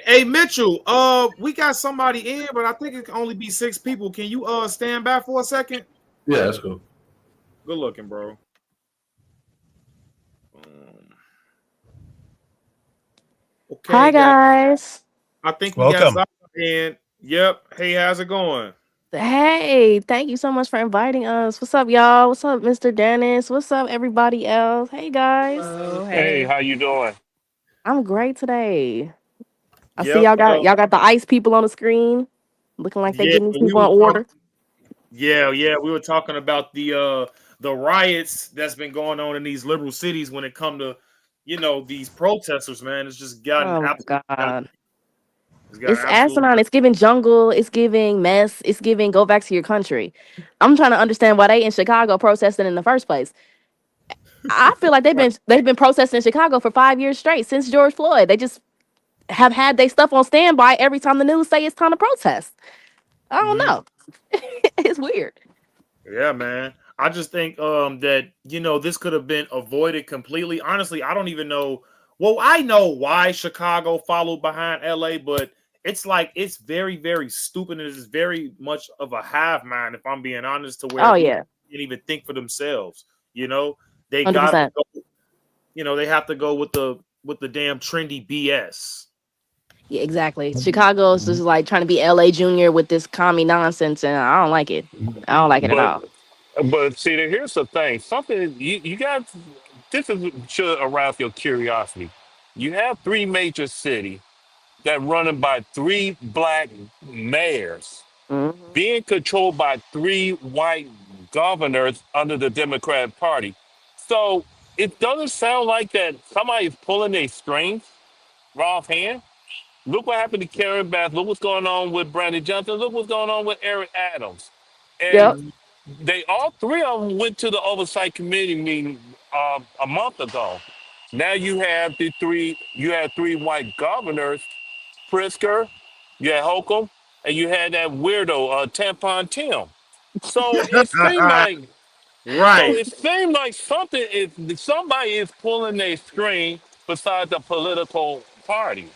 Hey Mitchell, we got somebody in, but I think it can only be 6 people. Can you stand back for a second? Yeah, that's cool. Good looking, bro. Okay. Hi guys. I think we Welcome. got Zach in. Yep. Hey, how's it going? Hey, thank you so much for inviting us. What's up, y'all? What's up, Mr. Dennis? What's up, everybody else? Hey, guys. Hello, Hey, hey. how you doing? I'm great today. I see Yep. y'all got the ice people on the screen, looking like they Yeah, getting these we people were on talking. order. Yeah, we were talking about the riots that's been going on in these liberal cities when it come to these protesters, man. It's just gotten Oh my absolutely out of god, it's gotten it's absolutely asinine. It's giving jungle. It's giving mess. It's giving go back to your country. I'm trying to understand why they in Chicago protesting in the first place. I feel like right. they've been protesting in Chicago for 5 years straight since George Floyd. They just have had their stuff on standby every time the news say it's time to protest. I don't Mhm. know. It's weird. Yeah, man. I just think that this could have been avoided completely. Honestly, I don't even know. Well, I know why Chicago followed behind LA, but it's like it's very, very stupid. And it's very much of a hive mind, if I'm being honest, to where Oh people yeah, can't even think for themselves. You know, they 100%. gotta go, they have to go with the damn trendy BS. Yeah, exactly. Chicago's just like trying to be LA Junior with this commie nonsense, and I don't like it. I don't like it at But all. see, here's the thing. Something you got. This is should arouse your curiosity. You have three major cities that running by three black mayors, Hmm. being controlled by three white governors under the Democratic Party. So it doesn't sound like that somebody is pulling their strings raw hand. Look what happened to Karen Bass. Look what's going on with Brandon Johnson. Look what's going on with Eric Adams. And Yep. Mhm. they all three of them went to the oversight committee meeting a month ago. Now you had three white governors, Prisker, you had Holcomb, and you had that weirdo, Tampon Tim. So it seemed like Right. somebody is pulling their string besides the political party.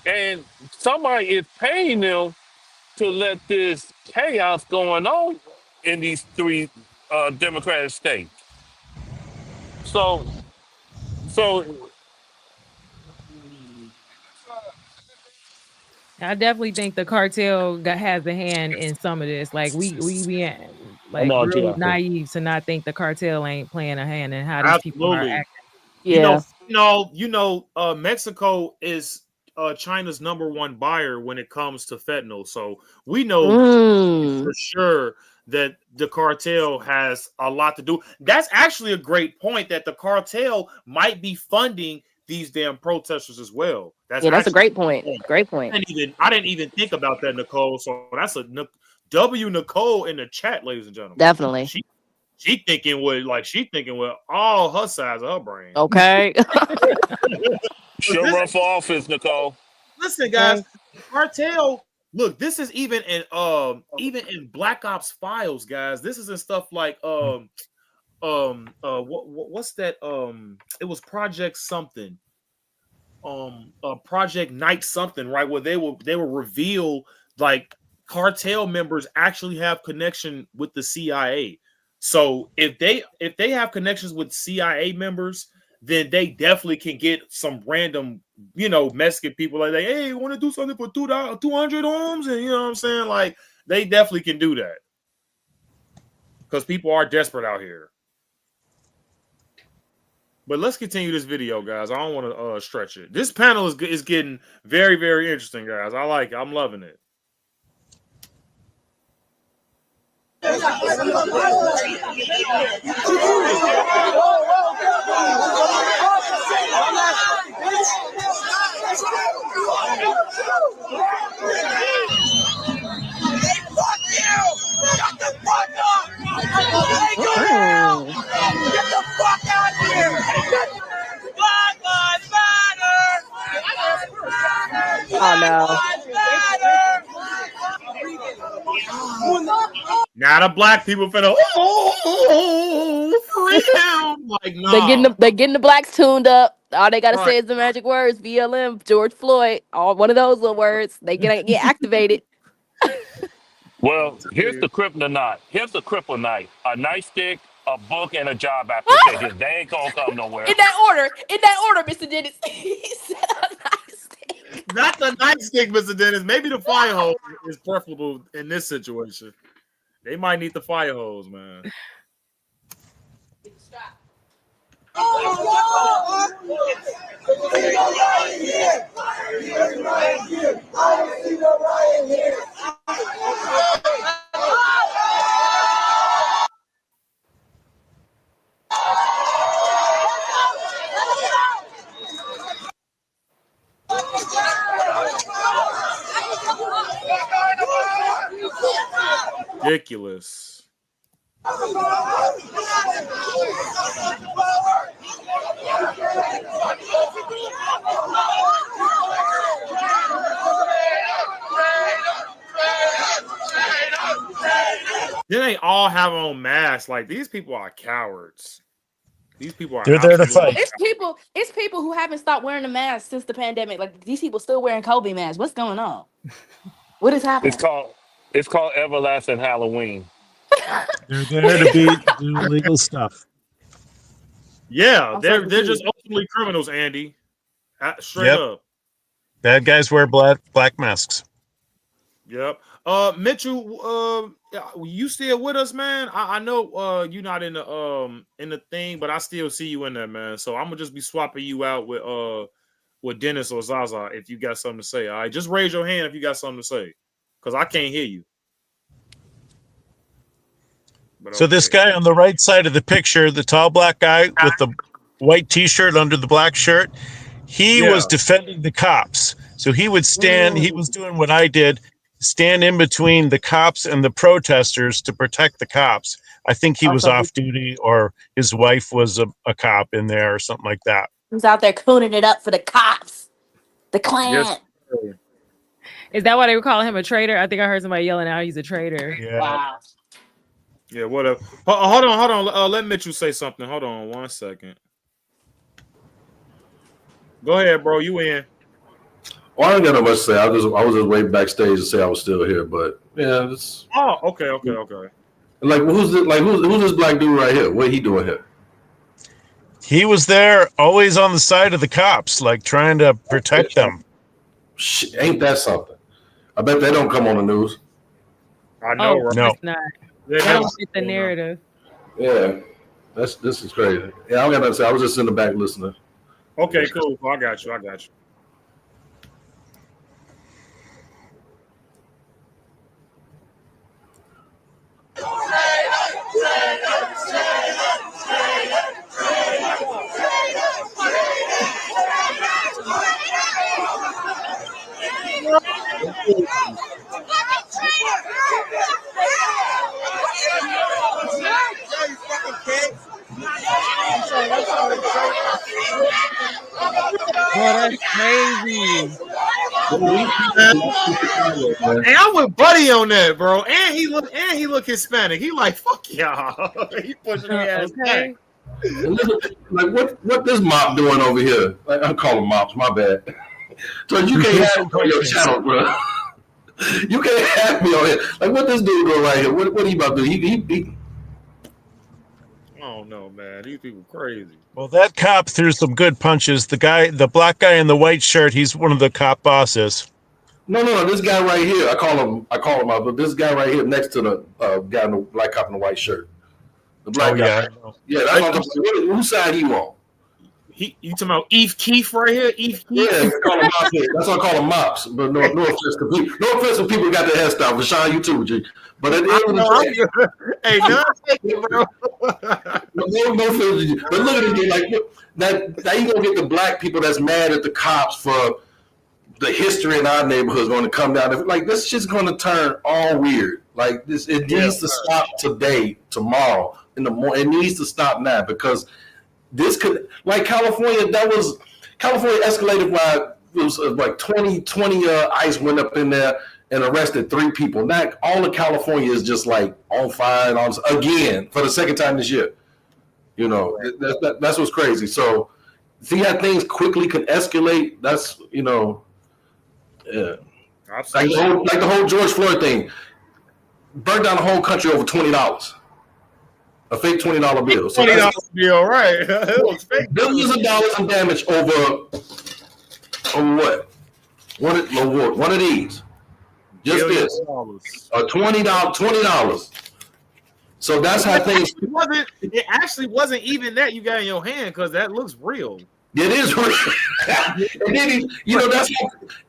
And somebody is paying them to let this chaos going on in these three Democratic states. So, so I definitely think the cartel has a hand in some of this. Like we be I'm like on to real that. naive to not think the cartel ain't playing a hand in how these people are Absolutely. acting. Yeah. Mexico is China's number one buyer when it comes to fentanyl. So we know for Mm. sure that the cartel has a lot to do. That's actually a great point that the cartel might be funding these damn protesters as well. That's Yeah, that's a actually great a point. good point. Great point. I didn't even think about that, Nicole. So that's a W Nicole in the chat, ladies and gentlemen. Definitely. She thinking with all her sides of her brain. Okay. Because She'll run for office, Nicole. listen, guys, Okay. the cartel. Look, this is even in Black Ops Files, guys. This is in stuff like what's that? It was Project something. Project Night something, right? Where they will reveal like cartel members actually have connection with the CIA. So if they have connections with CIA members, then they definitely can get some random, Mexican people like, hey, you want to do something for 200 homes, and you know what I'm saying? Like they definitely can do that because people are desperate out here. But let's continue this video, guys. I don't want to stretch it. This panel is getting very, very interesting, guys. I like it. I'm loving it. Hey, fuck you! Shut the fuck up! Hey, go to hell! Mm. Get the fuck out of here! Black Lives Matter! Oh Black no. Lives Matter! Now the black people finna freedom. Like, nah. They getting the blacks tuned up. All they gotta Right. say is the magic words: BLM, George Floyd. All one of those little words. They get activated. Well, here's the kryptonite. Here's the kryptonite: a nightstick, a book, and a job application. They ain't gonna come nowhere. In that order. In that order, Mr. Dennis. He said a nice thing. not the nightstick, Mr. Dennis. Maybe the fire hose is preferable in this situation. They might need the fire hose, man. Ridiculous. Then they all have on masks. Like, these people are cowards. These people are They're there to absolutely fight. It's people who haven't stopped wearing the mask since the pandemic. Like these people still wearing COVID masks. What's going on? What is happening? It's called everlasting Halloween. They're there to do illegal stuff. Yeah, I'm they're so just confused. ultimately criminals, Andy. Straight up. Bad guys wear black masks. Yep. Mitchell, you still with us, man? I know you're not in the thing, but I still see you in there, man. So I'm gonna just be swapping you out with Dennis or Zaza if you got something to say. All right, just raise your hand if you got something to say, because I can't hear you. But So this guy on the right side of the picture, the tall black guy with the white T-shirt under the black shirt, he was defending the cops. So he would stand. He was doing what I did. Stand in between the cops and the protesters to protect the cops. I think he was off duty, or his wife was a cop in there or something like that. He's out there cooning it up for the cops, the Klan. Yes. Is that why they were calling him a traitor? I think I heard somebody yelling out he's a traitor. Yeah. Wow. Yeah, whatever. Hold on. Let Mitchell say something. Hold on 1 second. Go ahead, bro. You in? Well, I don't got no much to say. I was just waiting backstage to say I was still here, but yeah, it's okay. like who's this black dude right here? What he doing here? He was there, always on the side of the cops, like trying to protect them. Ain't that something? I bet they don't come on the news. I know, right? No. It's not. They don't fit the narrative. Yeah, this is crazy. Yeah, I don't got nothing to say. I was just in the back listening. Okay, cool. I got you. Bro, that's crazy. Hey, I'm with Buddy on that, bro. And he look Hispanic. He like, fuck y'all. He pushing their ass back. Like what this mop doing over here? Like, I'm calling mops. My bad. So you can't have me on your channel, bro. You can't have me on here. Like what this dude doing right here? What he about to do? He I don't know, man. These people crazy. Well, that cop threw some good punches. The black guy in the white shirt, he's one of the cop bosses. No. This guy right here. I call him out, but this guy right here next to the guy in the black cop in the white shirt. The black guy. Yeah, that's what I'm talking about. Whose side he on? You talking about Eve Keefe right here? Eve Keefe? Yeah, call him mops. That's what I call him mops. But no offense to people. No offense to people who got their hairstyle. Rashawn, you too, G. But at the end of the day, hey, no, bro. no offense to you. But look at it, like now you gonna get the black people that's mad at the cops for the history in our neighborhood is going to come down. Like this shit's going to turn all weird. Like this, it needs to stop today, tomorrow, in the morning. It needs to stop now because this could, like California escalated by it was like 20 ICE went up in there and arrested 3 people. Now all of California is just like on fire and again for the second time this year. You know, that's what's crazy. So see how things quickly can escalate. That's yeah. Like the whole George Floyd thing, burned down the whole country over $20. A fake $20 bill. So $20 bill, right? It was fake. Billions of dollars in damage over what? One of these. Just Billions this. of dollars. $20. So that's how things. It actually wasn't even that you got in your hand because that looks real. It is real. And then that's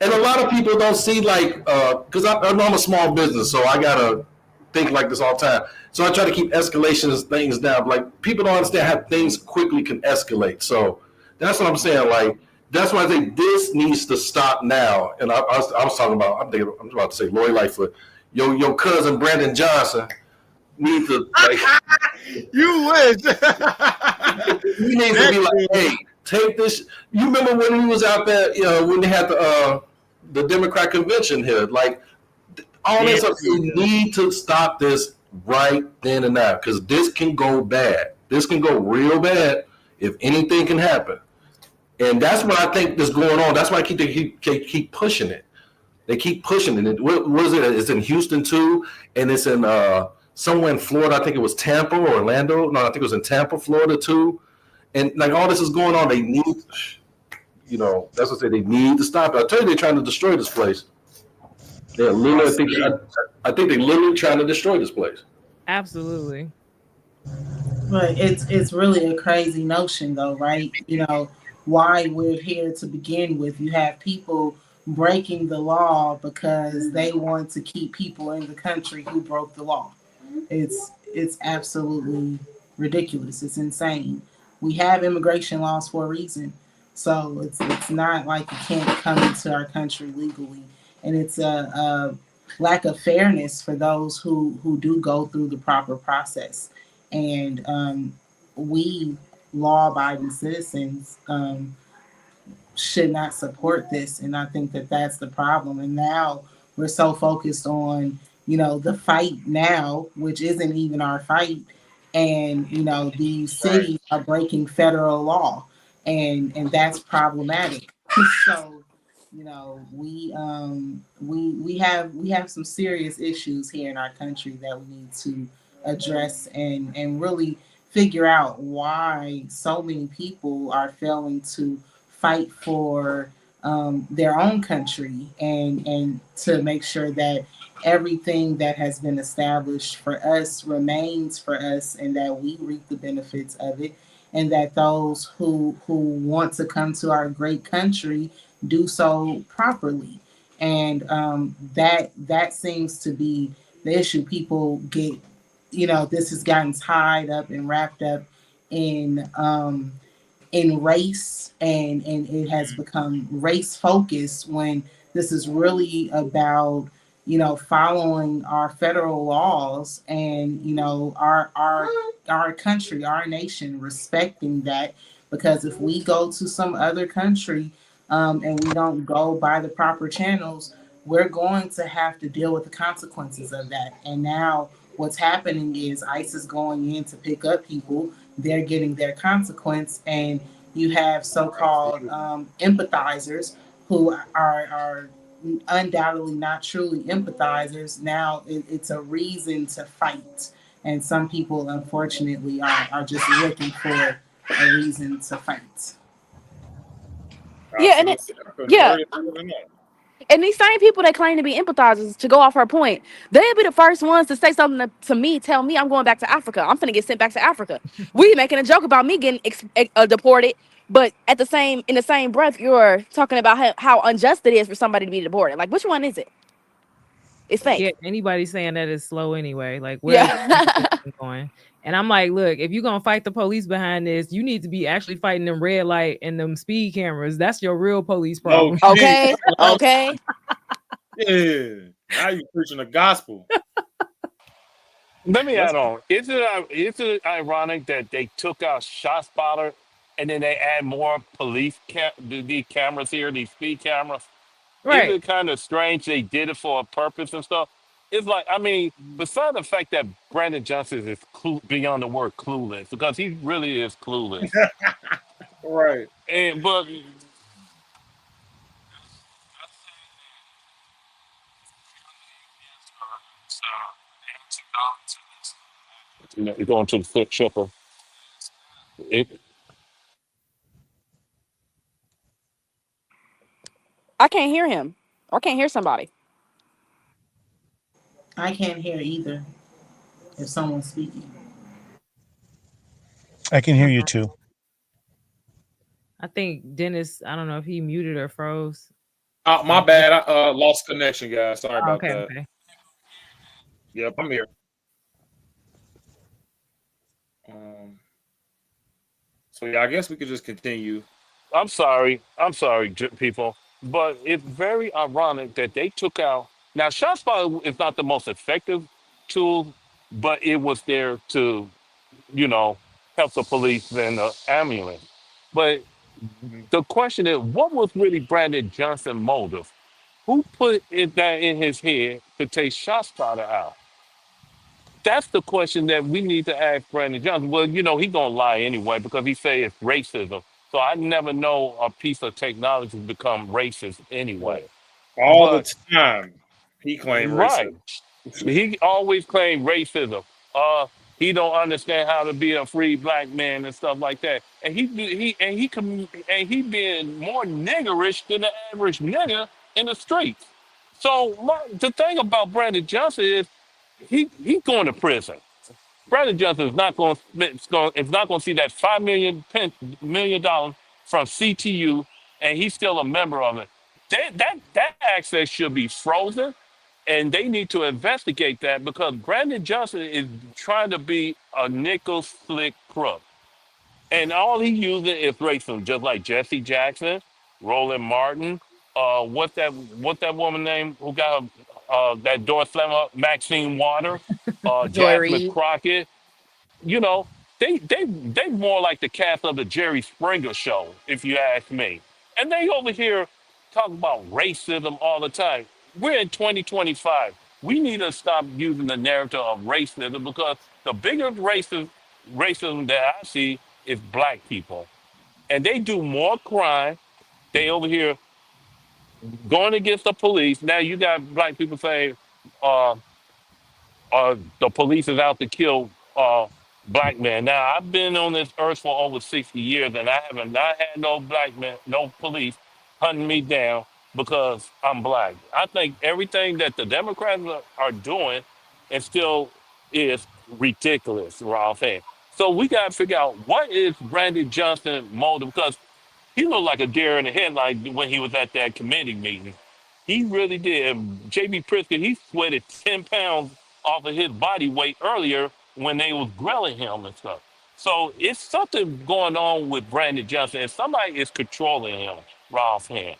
and a lot of people don't see like because I'm a small business, so I gotta think like this all the time. So I try to keep escalations things down. Like people don't understand how things quickly can escalate. So that's what I'm saying. Like that's why I think this needs to stop now. And I was talking about I'm about to say Lori Lightfoot, your cousin Brandon Johnson needs to like You wish. he needs to be like, hey, take this. You remember when he was out there, when they had the Democrat convention here, like all Yeah, this stuff. We need to stop this right then and now because this can go bad. This can go real bad if anything can happen. And that's what I think is going on. That's why they keep pushing it. They keep pushing it. What is it? It's in Houston too, and it's in somewhere in Florida. I think it was Tampa or Orlando. No, I think it was in Tampa, Florida too. And like all this is going on, they need, that's what I say. They need to stop it. I tell you, they're trying to destroy this place. They're literally, I think they're literally trying to destroy this place. Absolutely. But it's really a crazy notion, though, right? Why we're here to begin with. You have people breaking the law because they want to keep people in the country who broke the law. It's absolutely ridiculous. It's insane. We have immigration laws for a reason. So it's not like you can't come into our country legally. And it's a lack of fairness for those who do go through the proper process. And we law abiding citizens should not support this. And I think that that's the problem. And now we're so focused on, the fight now, which isn't even our fight. And, these cities are breaking federal law, and that's problematic. So, we have some serious issues here in our country that we need to address and really figure out why so many people are failing to fight for their own country and to make sure that everything that has been established for us remains for us and that we reap the benefits of it and that those who want to come to our great country do so properly. And that seems to be the issue. People get, this has gotten tied up and wrapped up in race, and it has become race focused when this is really about following our federal laws and our country, our nation, respecting that. Because if we go to some other country and we don't go by the proper channels, we're going to have to deal with the consequences of that. And now what's happening is ICE is going in to pick up people. They're getting their consequence, and you have so-called empathizers who are undoubtedly not truly empathizers. Now it's a reason to fight, and some people unfortunately are just looking for a reason to fight. Yeah, and Absolutely. it's I couldn't yeah. agree more than that. And these same people that claim to be empathizers, to go off her point, they'll be the first ones to say something to me, tell me I'm going back to Africa. I'm finna get sent back to Africa. We making a joke about me getting deported, but in the same breath, you're talking about how unjust it is for somebody to be deported. Like, which one is it? It's Yeah, fake. anybody saying that is slow anyway. Like, where's Yeah. going? And I'm like, look, if you're gonna fight the police behind this, you need to be actually fighting them red light and them speed cameras. That's your real police No problem. shit. Okay. That's what I'm Okay. Yeah. Now you're preaching the gospel. Let me Let's add on. Isn't it ironic that they took out shot spotter and then they add more these cameras here, these speed cameras? Isn't Right. it kind of strange they did it for a purpose and stuff? It's like, I mean, besides the fact that Brandon Johnson is beyond the word clueless, because he really is clueless. right. And but you're going to the foot tripper. It, I can't hear him. Or I can't hear somebody. I can't hear either if someone's speaking. I can hear you too. I think Dennis, I don't know if he muted or froze. My bad. I lost connection, guys. Sorry Oh, about okay, that. okay. Yep, I'm here. Um, so yeah, I guess we could just continue. I'm sorry, people, but it's very ironic that they took out. Now, ShotSpotter is not the most effective tool, but it was there to, you know, help the police and the ambulance. But Mhm. the question is, what was really Brandon Johnson's motive? Who put it that in his head to take ShotSpotter out? That's the question that we need to ask Brandon Johnson. Well, he's gonna lie anyway because he say it's racism. So I never know a piece of technology become racist anyway. All the But time, he claimed racism. right, he always claimed racism. He don't understand how to be a free black man and stuff like that. And he being more niggerish than the average nigger in the streets. So the thing about Brandon Johnson is he's going to prison. Brandon Johnson is not going to see that $5 million from CTU, and he's still a member of it. That access should be frozen, and they need to investigate that because Brandon Johnson is trying to be a nickel slick crook, and all he using is racism, just like Jesse Jackson, Roland Martin. What's that woman name who got that door slammed up? Maxine Water, Joy Jasmine Reid. Crockett. You know, they more like the cast of the Jerry Springer show, if you ask me. And they over here talking about racism all the time. We're in 2025. We need to stop using the narrative of racism because the biggest racism that I see is black people. And they do more crime. They over here going against the police. Now you got black people saying, uh, the police is out to kill black men. Now I've been on this earth for over 60 years, and I haven't not had no black men, no police hunting me down because I'm black. I think everything that the Democrats are doing and still is ridiculous, Ralph. So we got to figure out what is Brandon Johnson motive because he looked like a deer in the headlight when he was at that committee meeting. He really did. JB Pritzker, he sweated 10 pounds off of his body weight earlier when they was grilling him and stuff. So it's something going on with Brandon Johnson, and somebody is controlling him, Ralph Hand.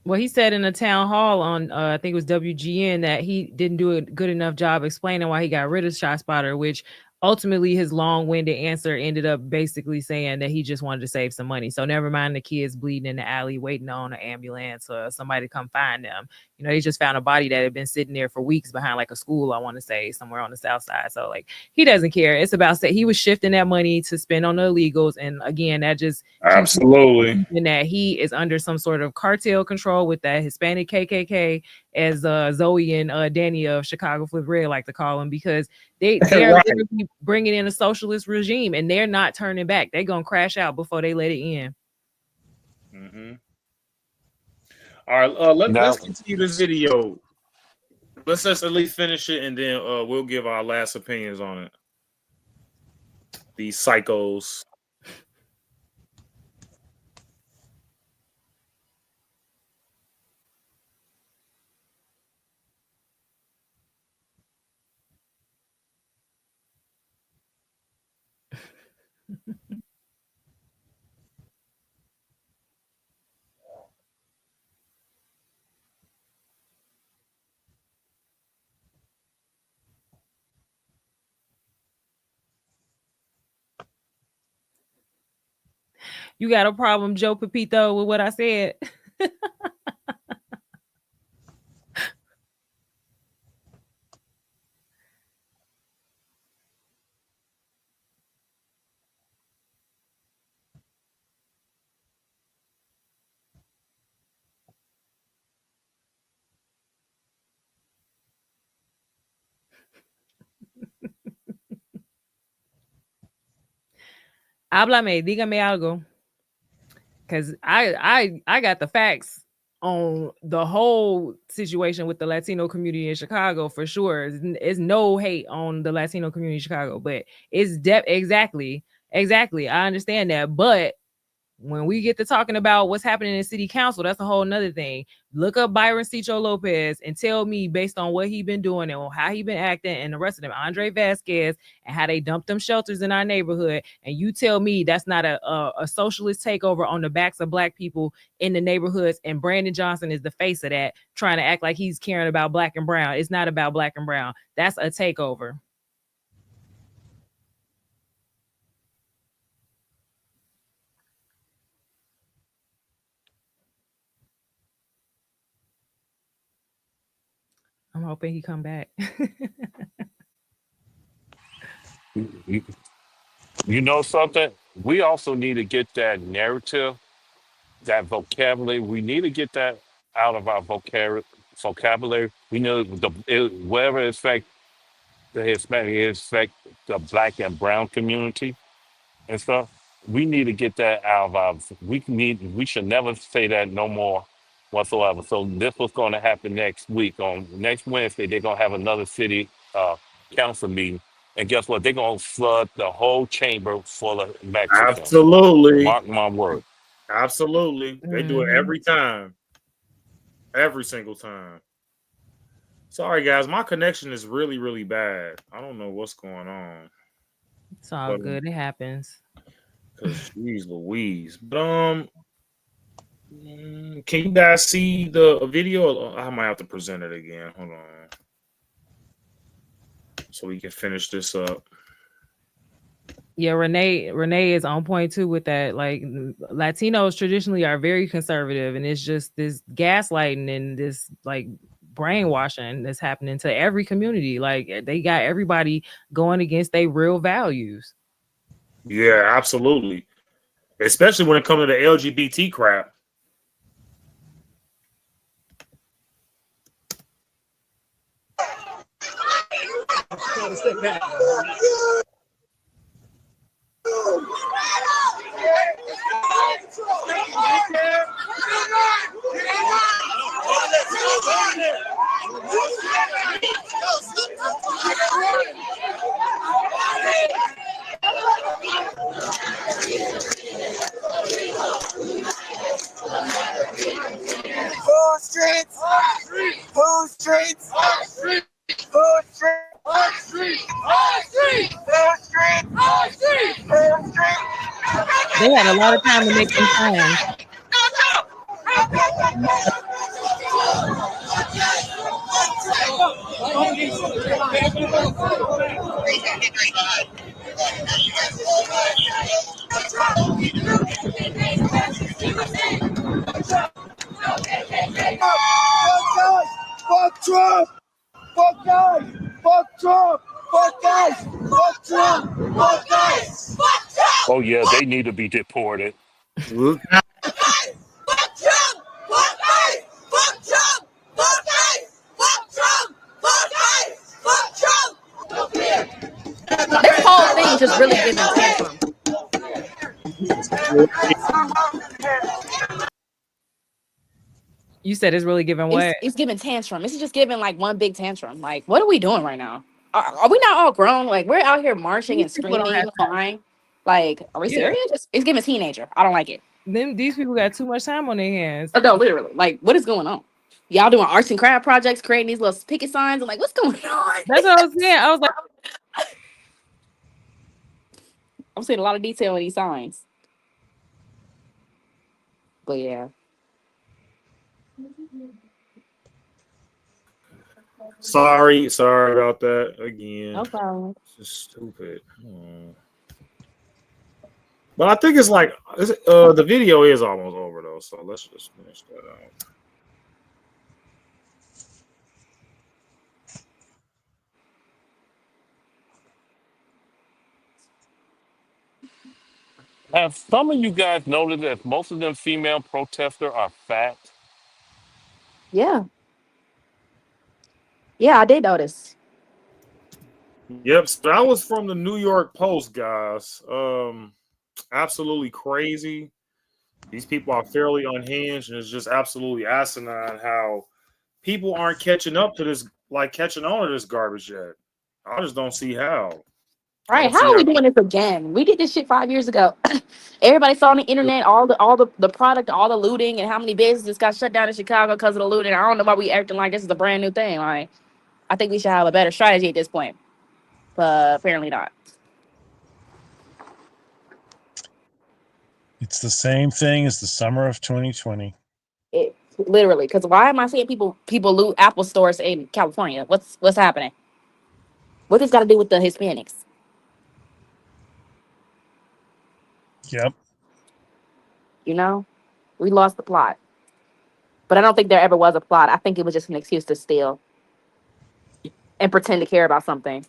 Well, he said in a town hall on, I think it was WGN, that he didn't do a good enough job explaining why he got rid of ShotSpotter, which ultimately his long-winded answer ended up basically saying that he just wanted to save some money. So never mind the kids bleeding in the alley waiting on an ambulance or somebody to come find them. They just found a body that had been sitting there for weeks behind like a school, I want to say, somewhere on the south side. So like he doesn't care. It's about he was shifting that money to spend on the illegals. And again, that just keeps Absolutely. in that he is under some sort of cartel control with that Hispanic KKK, as Zoe and Danny of Chicago Flip Red like to call them, because they're Right. literally bringing in a socialist regime and they're not turning back. They're gonna crash out before they let it in. Hmm. All right. Let's Now, continue this video. Let's just at least finish it, and then we'll give our last opinions on it. These psychos. You got a problem, Joe Pepito, with what I said? Háblame, dígame algo. because I got the facts on the whole situation with the Latino community in Chicago for sure. It's no hate on the Latino community in Chicago, but it's exactly. I understand that, but when we get to talking about what's happening in city council, that's a whole nother thing. Look up Byron Cicho Lopez and tell me based on what he been doing and how he been acting and the rest of them, Andre Vasquez, and how they dumped them shelters in our neighborhood. And you tell me that's not a socialist takeover on the backs of black people in the neighborhoods. And Brandon Johnson is the face of that, trying to act like he's caring about black and brown. It's not about black and brown. That's a takeover. I'm hoping he come back. You know something? We also need to get that narrative, that vocabulary. We need to get that out of our vocabulary. We know wherever it affects the Hispanic, it affects the black and brown community and stuff. We need to get that out of our. We should never say that no more whatsoever. So this was going to happen next week. On next Wednesday, they're going to have another city council meeting. And guess what? They're going to flood the whole chamber full of Mexicans. Absolutely. Mark my word. Absolutely. They do it every time. Every single time. Sorry, guys. My connection is really, really bad. I don't know what's going on. It's all good. It happens. Because, geez Louise. But, can you guys see the video? I might have to present it again. Hold on. So we can finish this up. Yeah, Renee is on point too with that. Like Latinos traditionally are very conservative, and it's just this gaslighting and this like brainwashing that's happening to every community. Like they got everybody going against their real values. Yeah, absolutely. Especially when it comes to the LGBT crap. Food streets, food streets, food streets, food streets, food streets, food streets. They had a lot of time to make them songs. Fuck Trump! Fuck guys! Fuck Trump! Fuck guys! Fuck Trump! Fuck guys! Fuck Trump! Oh yeah, they need to be deported. Fuck Trump! Fuck guys! Fuck Trump! Fuck guys! Fuck Trump! Fuck guys! Fuck Trump! This whole thing just really giving tantrum. You said it's really giving what? It's giving tantrum. This is just giving like one big tantrum. Like, what are we doing right now? Are we not all grown? Like, we're out here marching and screaming, crying. Like, are we serious? It's giving teenager. I don't like it. These people got too much time on their hands. No, literally. Like, what is going on? Y'all doing arts and craft projects, creating these little picket signs. I'm like, what's going on? That's what I was saying. I was like, I'm seeing a lot of detail in these signs. But yeah. Sorry about that again. No problem. It's just stupid. But I think it's like the video is almost over though, so let's just finish that out. Have some of you guys noticed that most of them female protesters are fat? Yeah. Yeah, I did notice. Yep, so that was from the New York Post, guys. Absolutely crazy. These people are fairly unhinged, and it's just absolutely asinine how people aren't catching up to this, like catching on to this garbage yet. I just don't see how. I Right? don't How see are we how. doing this again? We did this shit 5 years ago. Everybody saw on the internet all the product, all the looting, and how many businesses got shut down in Chicago because of the looting. I don't know why we acting like this is a brand new thing. Like, I think we should have a better strategy at this point, but apparently not. It's the same thing as the summer of 2020. It literally, because why am I seeing people loot Apple stores in California? What's happening? What this got to do with the Hispanics? Yep. You know, we lost the plot, but I don't think there ever was a plot. I think it was just an excuse to steal and pretend to care about something.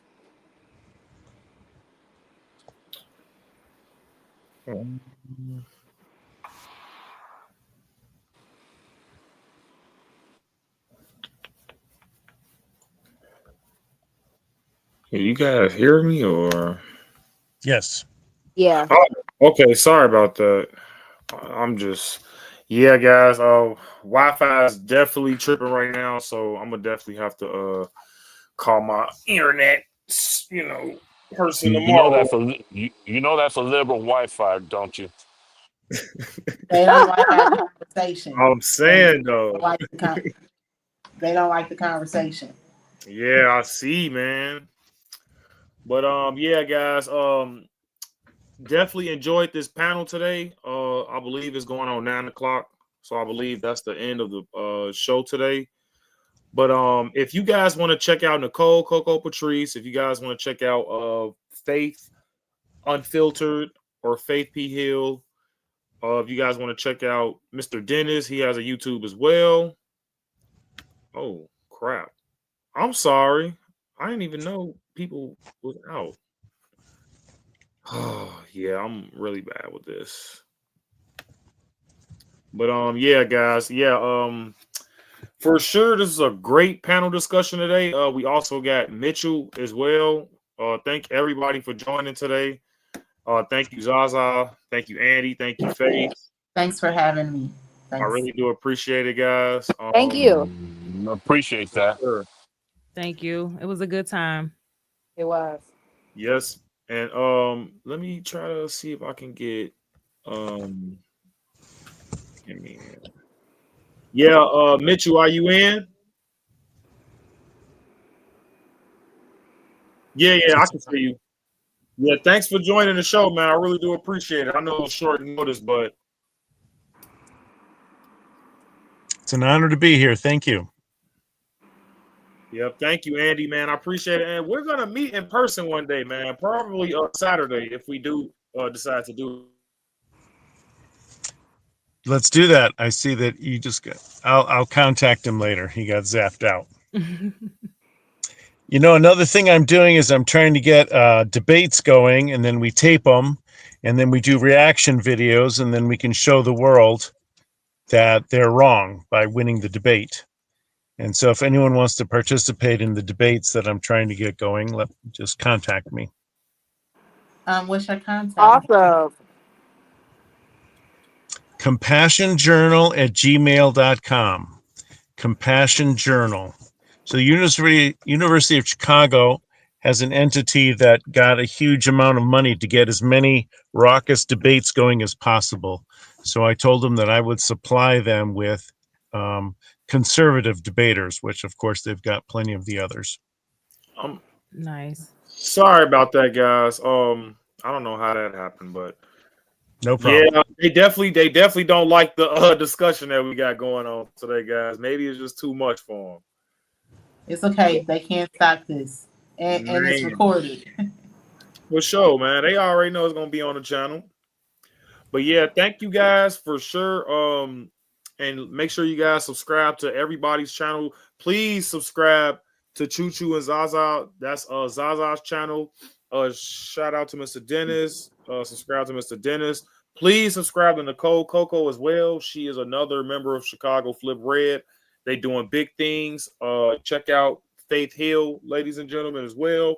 You guys hear me or? Yes. Yeah. Oh, okay. Sorry about that. I'm just, yeah, guys. Wi-Fi is definitely tripping right now, so I'm gonna definitely have to call my internet, you know, person You know tomorrow. that for you know that for liberal Wi-Fi, don't you? They don't like our conversation. I'm They saying don't though, like they don't like the conversation. yeah, I see, man. But yeah, guys, definitely enjoyed this panel today. I believe it's going on 9 o'clock, so I believe that's the end of the show today. But if you guys want to check out Nicole Coco Patrice, if you guys want to check out Faith Unfiltered or Faith P Hill, if you guys want to check out Mr. Dennis, he has a YouTube as well. Oh crap! I'm sorry, I didn't even know people was out. Oh yeah, I'm really bad with this. But yeah, guys, yeah, for sure, this is a great panel discussion today. We also got Mitchell as well. Thank everybody for joining today. Thank you, Zaza. Thank you, Andy. Thank you, Faith. Thanks for having me. I Thanks. really do appreciate it, guys. Thank you. Appreciate that. Sure. Thank you. It was a good time. It was. Yes, and let me try to see if I can get um. Give me, yeah, Mitchell, are you in? Yeah, yeah, I can see you. Yeah, thanks for joining the show, man. I really do appreciate it. I know it's short notice, but It's an honor to be here. Thank you. yeah, thank you, Andy, man. I appreciate it. And we're gonna meet in person one day, man. Probably Saturday if we do decide to do. Let's do that. I see that you just got. I'll contact him later. He got zapped out. You know, another thing I'm doing is I'm trying to get debates going, and then we tape them, and then we do reaction videos, and then we can show the world that they're wrong by winning the debate. And so if anyone wants to participate in the debates that I'm trying to get going, just contact me. What's your contact? Awesome. CompassionJournal@gmail.com. Compassion Journal. So the University of Chicago has an entity that got a huge amount of money to get as many raucous debates going as possible. So I told them that I would supply them with conservative debaters, which of course they've got plenty of the others. Nice. Sorry about that, guys. I don't know how that happened, but no problem. Yeah, they definitely don't like the discussion that we got going on today, guys. Maybe it's just too much for them. It's okay. They can't stop this, and it's recorded. For sure, man. They already know it's gonna be on the channel. But yeah, thank you guys for sure. And make sure you guys subscribe to everybody's channel. Please subscribe to Choo Choo and Zaza. That's Zaza's channel. Shout out to Mr. Dennis. Subscribe to Mr. Dennis. Please subscribe to Nicole Coco as well. She is another member of Chicago Flip Red. They doing big things. Check out Faith Hill, ladies and gentlemen, as well,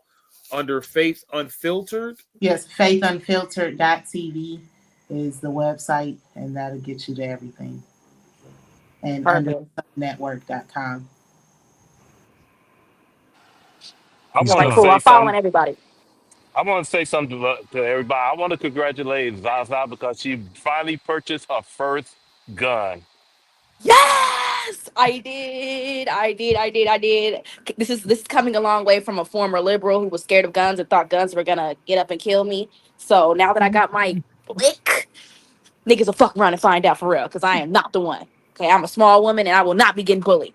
under Faith Unfiltered. Yes, faithunfiltered.tv is the website, and that'll get you to everything. And Perfect. undersunnetwork.com. I He's All want right, to gone. cool. say I'm following something. everybody. I want to say something to everybody. I want to congratulate Zaza because she finally purchased her first gun. Yes, I did. I did. This is coming a long way from a former liberal who was scared of guns and thought guns were gonna get up and kill me. So now that I got my blick, niggas will fuck around and find out for real, because I am not the one. Okay, I'm a small woman and I will not be getting bullied.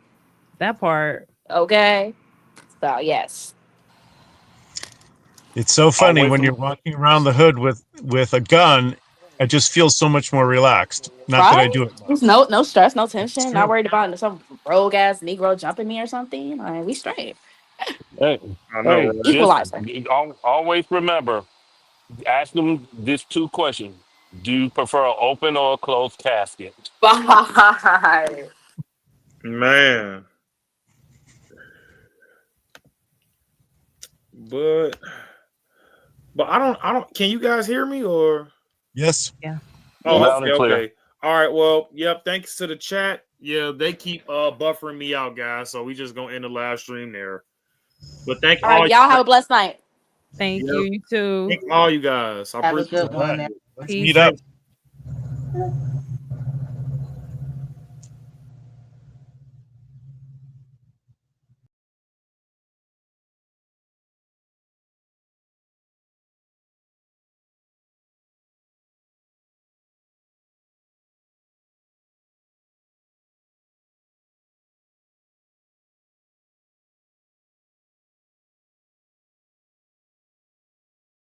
That part. Okay, so yes. It's so funny Always, when you're walking around the hood with a gun. I just feel so much more relaxed. Not that I Right? do it There's much. no stress, no It's tension. Not true. worried about some rogue ass Negro jumping me or something. Like, we straight. hey, I know, hey, right? just Equalizer. always remember, ask them this two questions. Do you prefer an open or a closed casket? Bye. Man, but I don't. Can you guys hear me or? Yes. Yeah. Oh, Yes. Loud okay, and clear. okay. All right. Well, yep. Thanks to the chat. Yeah, they keep buffering me out, guys. So we just gonna end the live stream there. But thank All all right, you y'all have guys. a blessed night. Thank Yep. you. You too. Thank all you guys. I Have a appreciate good All right. one. it. Let's meet Peace. up. Thanks.